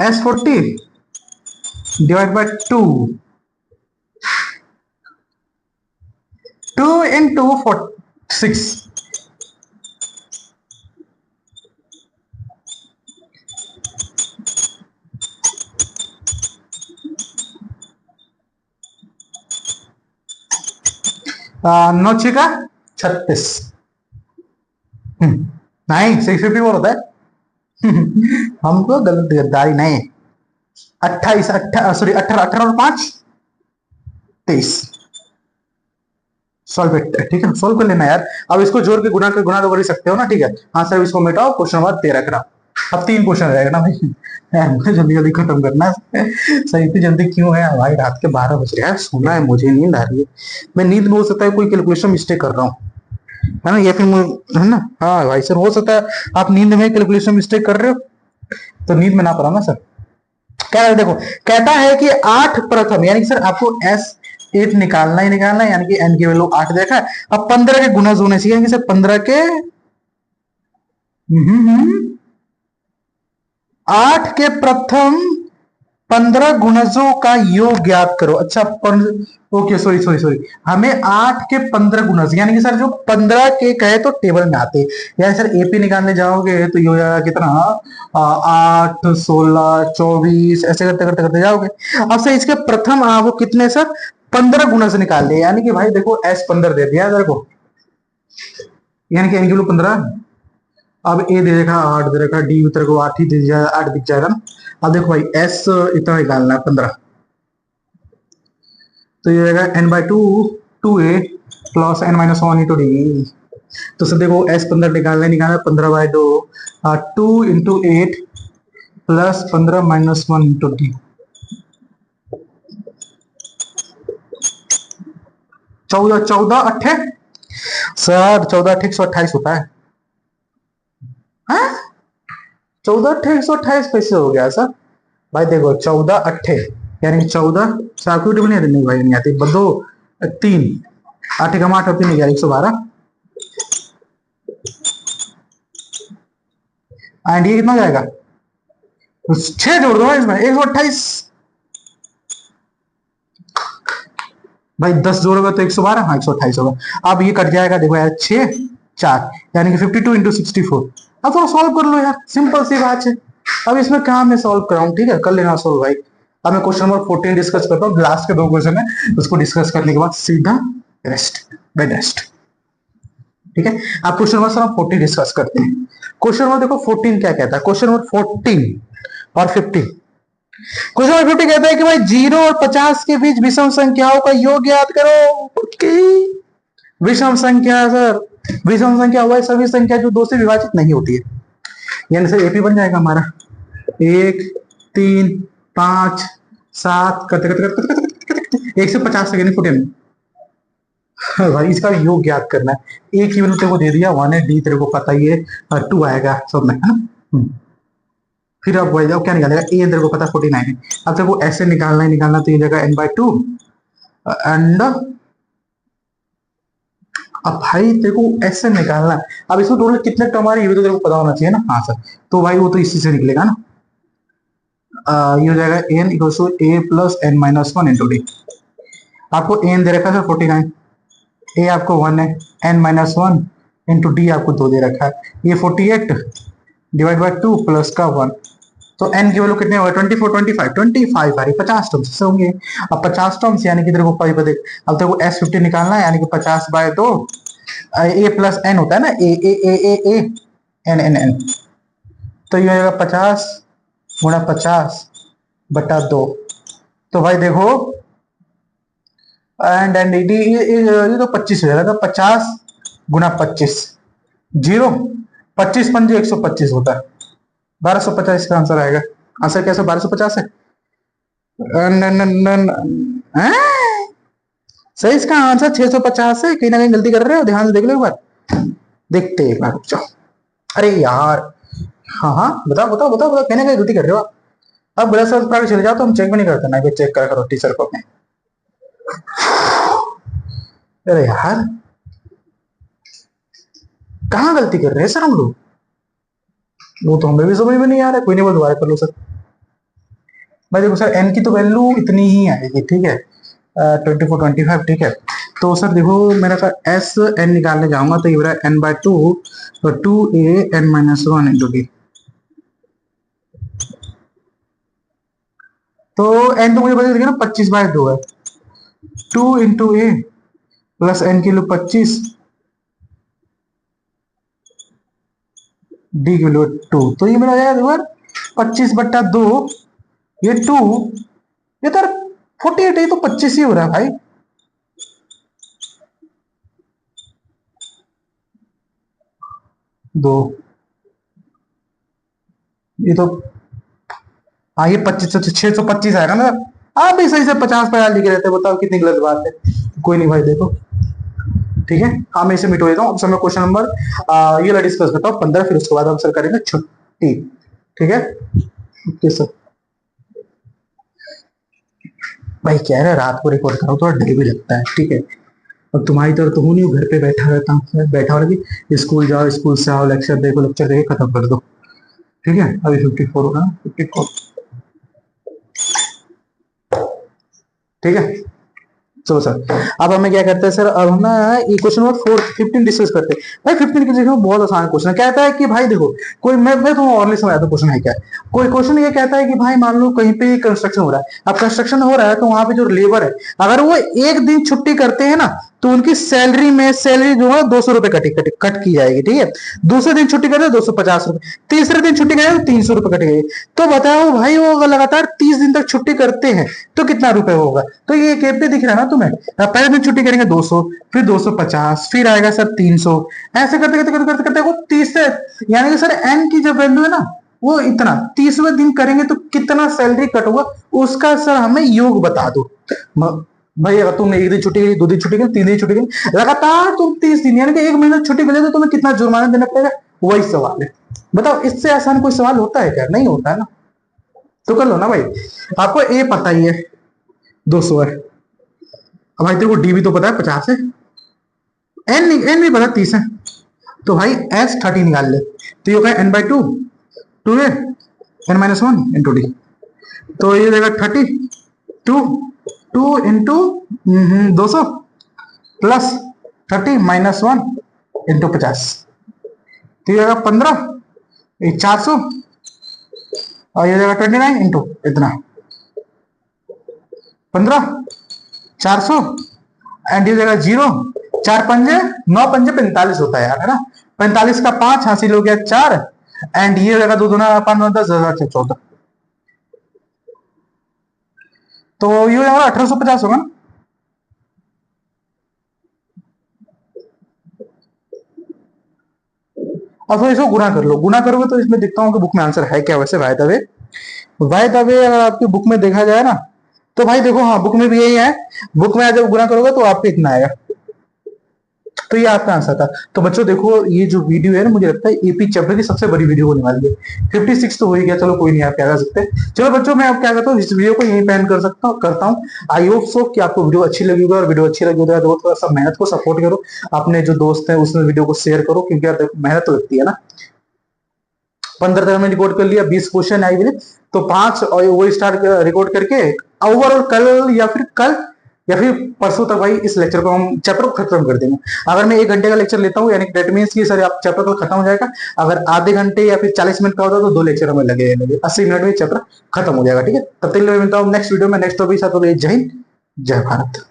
S40 डिवाइड बाई 2 इंटू 6, नौ का 36, नहीं 650 और होता है हमको गलत गद्दारी नहीं, 28 सॉरी 18 18 और 5 23 सॉल्व। ठीक है, सॉल्व कर लेना यार। अब इसको जोड़ के गुना तो कर ही सकते हो ना। ठीक है, हाँ सर इसको मिटाओ, क्वेश्चन नंबर 13 कराओ। अब 3 क्वेश्चन रहेगा ना भाई, मुझे जल्दी जल्दी खत्म करना है। सही इतनी जल्दी क्यों है भाई, रात के 12 बज रहे हैं, सोना है, मुझे नींद आ रही है। मैं नींद में हो सकता है कोई कैलकुलेशन मिस्टेक कर रहा हूँ, है ना, या फिर है ना, हाँ भाई सर हो सकता है आप नींद में कैलकुलेशन मिस्टेक कर रहे हो, तो नींद में ना पड़ा ना सर। क्या है देखो, कहता है कि 8 प्रथम, यानी कि सर आपको S8 निकालना ही निकालना है, यानी कि n की वैल्यू 8 देखा है। अब 15 के गुना होने चाहिए, यानी कि सर 15 के 8 के प्रथम 15 गुणजों का योग ज्ञात करो। अच्छा, ओके, सॉरी सॉरी सॉरी, हमें 8 के 15 गुणज, यानी कि सर जो 15 के कहे तो टेबल में आते, यानी सर एपी निकालने जाओगे तो ये हो जाएगा कितना, 8, 16, 24, ऐसे करते करते करते जाओगे। अब सर इसके प्रथम वो कितने सर, 15 गुणज निकाल लिए, यानी कि भाई देखो एस 15 दे दिया इधर को, यानी कि एन किलो 15। अब ए दे रखा 8 दे रखा, डी उतर को 8 ही दे जाएगा, 8 दिख जाएगा ना। अब देखो भाई एस इतना निकालना है 15, तो ये रहेगा N by two, two A plus N minus one into D. तो सर देखो एस 15 निकालना 15 by 2, 2 into 8 plus 15 minus 1 into डी। 14 14 अट्ठे सर, 14 अट्ठे 128 होता है। 14 अट्ठे 128 कैसे हो गया सर? भाई देखो 14 अट्ठे यानी 14, चाकू टेबल नहीं भाई, नहीं आती, 2 3 8 का 8 होती नहीं, 112। एंड ये कितना जाएगा, 6 जोड़ दो इसमें, 128। भाई 10 जोड़ोगे तो 112, हाँ 128 होगा। अब ये कट जाएगा, देखो यार 6 4 यानी कि 52 इंटू 64। अब थोड़ा सॉल्व कर लो यार, सिंपल सी बात है। अब इसमें क्या मैं सॉल्व कराऊं, ठीक है, कर लेना सॉल्व भाई। अब मैं क्वेश्चन नंबर 14 डिस्कस करता हूँ, लास्ट के 2 क्वेश्चन है, उसको डिस्कस करने के बाद सीधा रेस्ट, बेड रेस्ट, ठीक है। आप क्वेश्चन नंबर 14 डिस्कस करते हैं। क्वेश्चन नंबर देखो 14 क्या कहता है, क्वेश्चन नंबर 14 और 15। क्वेश्चन नंबर 50 कहता है कि भाई 0 और 50 के बीच विषम संख्याओं का योग ज्ञात करो। विषम संख्या सर, विषम संख्या वह सभी संख्या जो 2 से विभाजित नहीं होती है, यानी सर एपी बन जाएगा हमारा 1 3 5 7 करते करते करते करते 1 से 50 तक, यानी 14। भाई इसका योग ज्ञात करना है। ए की वैल्यू तेरे को दे दिया 1 है, डी तेरे को पता ही है 2 आएगा सब में, है ना। फिर अब वही जाओ क्या निकालेगा, ए तेरे को पता 49 है। अब तेरे को ऐसे निकालना ही निकालना, तो ये जगह n बाई 2 एंड अब भाई तेरे को ऐसे निकालना है। अब इसमें टोटल कितने टर्म आ रहे हैं ये तो तेरे को पता होना चाहिए ना। हाँ सर, तो भाई वो तो इसी से निकलेगा ना। ये हो जाएगा n equal to A plus N minus 1 into D. आपको एन दे रखा है 49, ए आपको 1 है, एन माइनस 1 इंटू डी आपको 2 दे रखा है, ये 48 डिवाइड बाई 2 प्लस का 1। तो एन की वैल्यू कितने होगा, 24 25 25 भाई 50 टर्म्स से होंगे। अब 50 टर्म्स यानी कि तेरे को पाई देख, अब तेरे को S50 निकालना है, यानी कि 50 बाय 2 ए प्लस एन होता है ना, ए ए ए ए ए एन एन एन, तो ये होगा 50 गुणा 50 बटा 2। तो भाई देखो एंड एंड ये तो 25 हो जाएगा, 50 गुणा 25 0 25 पंजे 125 होता है, 1250 का आंसर आएगा। आंसर कैसे 1250 है? सही, इसका आंसर 650 है। कहीं ना कहीं गलती कर रहे हो, ध्यान से देख लो एक बार, देखते एक बार, रुक जाओ। अरे यार, हाँ हाँ बताओ बताओ बताओ बताओ, कहीं ना कहीं गलती कर रहे हो आप। अब गलत सवाल पढ़ा के चले जाओ तो हम चेक भी नहीं करते ना, चेक करा करो टीचर को अपने। अरे यार कहाँ गलती कर रहे हैं सर हम लोग, वो तो हमें भी समझ में नहीं आ रहा है। कोई नहीं, वो दोबारा कर लो सर। भाई देखो सर एन की तो वैल्यू इतनी ही आएगी, ठीक है, 24 25, ठीक है। तो सर देखो मेरा सर एस एन निकालने जाऊंगा तो ये N by 2 2 A N minus 1 into D. तो एन तो मुझे पता ना 25 बाय 2 है, 2 इंटू ए प्लस एन की वैल्यू 25, डी की वैल्यू 2। तो ये मेरा यार 25 बट्टा 2, ये 2, ये तो 48 है, तो 25 ही हो रहा है भाई। दो, ये तो हाँ ये 25 625 आएगा ना। आप भी सही से 50 लिखे रहते, बताओ कितनी गलत बात है। कोई नहीं भाई देखो, ठीक है, हाँ मैं इसे मिटो देता हूँ। अब समय क्वेश्चन नंबर ये डिस्कस करता हूँ 15, फिर उसके बाद हम सर करेंगे छुट्टी, ठीक है। Okay sir. भाई कह रहे रात को रिकॉर्ड करो, थोड़ा डर भी लगता है, ठीक है। अब तुम्हारी तरह तो हूँ नहीं, घर पे बैठा रहता हूँ, बैठा हो रही, स्कूल जाओ, स्कूल से आओ, लेक्चर देखो, लेक्चर देखो, खत्म कर दो, ठीक है। अभी 54 होगा, 54। ठीक है, चलो सर, अब हमें क्या करते हैं सर, अब हम ना ये क्वेश्चन नंबर 15 डिस्कस करते हैं। भाई 15 के देखो बहुत आसान क्वेश्चन कहता है कि भाई देखो, कोई मैं तो और समझाता हूँ क्वेश्चन है क्या है। कोई क्वेश्चन ये कहता है कि भाई मान लो कहीं पे कंस्ट्रक्शन हो रहा है, अब कंस्ट्रक्शन हो रहा है तो वहां पे जो लेबर है, अगर वो एक दिन छुट्टी करते हैं ना, तो उनकी सैलरी में सैलरी जो है 200 रुपए कट की जाएगी, ठीक है। दूसरे दिन छुट्टी करे 250 रुपए, तीसरे दिन छुट्टी करे तो 300 रुपए कटेगी। तो बताओ भाई वो अगर लगातार 30 दिन तक छुट्टी करते हैं तो कितना रुपए होगा। तो ये कैप पे दिख रहा है ना तुम्हें, पहले दिन छुट्टी करेंगे 200, फिर 250, फिर आएगा सर 300, ऐसे करते करते करते करते करते वो 30 से, यानी कि सर एन की जो वैल्यू है ना, वो इतना 30वें दिन करेंगे तो कितना सैलरी कट होगा, उसका सर हमें योग बता दो। भाई अगर तुमने एक दिन छुट्टी करी, 2 दिन छुट्टी करी, 3 दिन छुट्टी करी, लगातार तुम 30 दिन यानी कि 1 महीना छुट्टी करी, तो तुम्हें कितना जुर्माना देना पड़ेगा, वही सवाल है। बताओ इससे आसान कोई सवाल होता है क्या, नहीं होता है ना। तो कर लो ना भाई, आपको ए पता ही है 200 है, अब भाई तेरे को डी भी तो पता है 50 है, एन भी पता 30 है, तो भाई एस 30 निकाल ले, तो ये होगा n/2 to A n-1 × D, तो ये देगा 32 2 इंटू 200 प्लस 30 - 1 × 50, तो ये 15, ये 400, और ये जगह 29 इंटू इतना 15 400, एंड ये जगह 0, 4 पंजे 9 पंजे 45 होता है यार, है ना। 45 का 5 हासिल हो गया 4, एंड ये जगह 2 दूना 5 10 14, तो ये हो जाएगा 1850 होगा ना। अब तो इसको गुना कर लो, गुना करोगे तो इसमें दिखता हूँ कि बुक में आंसर है क्या वैसे। बाय द वे अगर आपकी बुक में देखा जाए ना, तो भाई देखो हाँ बुक में भी यही है, बुक में जब गुना करोगे तो आपको इतना आएगा, तो ये आपका आंसर था। तो बच्चों देखो ये जो वीडियो है ना, मुझे लगता है एपी चैप्टर की सबसे बड़ी वीडियो होने वाली है। 56 तो हो ही गया, चलो कोई नहीं, आप क्या कर सकते हैं। चलो बच्चों मैं अब क्या करता हूँ, इस वीडियो को यहीं पे एंड कर सकता हूँ करता हूँ। आई होप सो कि आपको वीडियो अच्छी लगी होगी, और वीडियो अच्छी लगी होगी तो थोड़ा सा मेहनत को सपोर्ट करो, अपने जो दोस्त है उसमें वीडियो को शेयर करो, क्योंकि यार मेहनत तो लगती है ना। 15 तक हमने रिकॉर्ड कर लिया, 20 क्वेश्चन आई हुए, तो 5 और वो स्टार्ट रिकॉर्ड करके ओवरऑल कल या फिर परसों तक भाई इस लेक्चर को हम चैप्टर को खत्म कर देंगे। अगर मैं 1 घंटे का लेक्चर लेता हूँ, यानी दैट मीन्स कि सर आप चैप्टर को खत्म हो जाएगा। अगर आधे घंटे या फिर 40 मिनट का होता तो 2 लेक्चर हमें लगे, 80 मिनट में चैप्टर खत्म हो जाएगा, ठीक है। तब तक के लिए मिलता हूँ नेक्स्ट वीडियो में नेक्स्ट टॉपिक साथ। जय हिंद, जय भारत।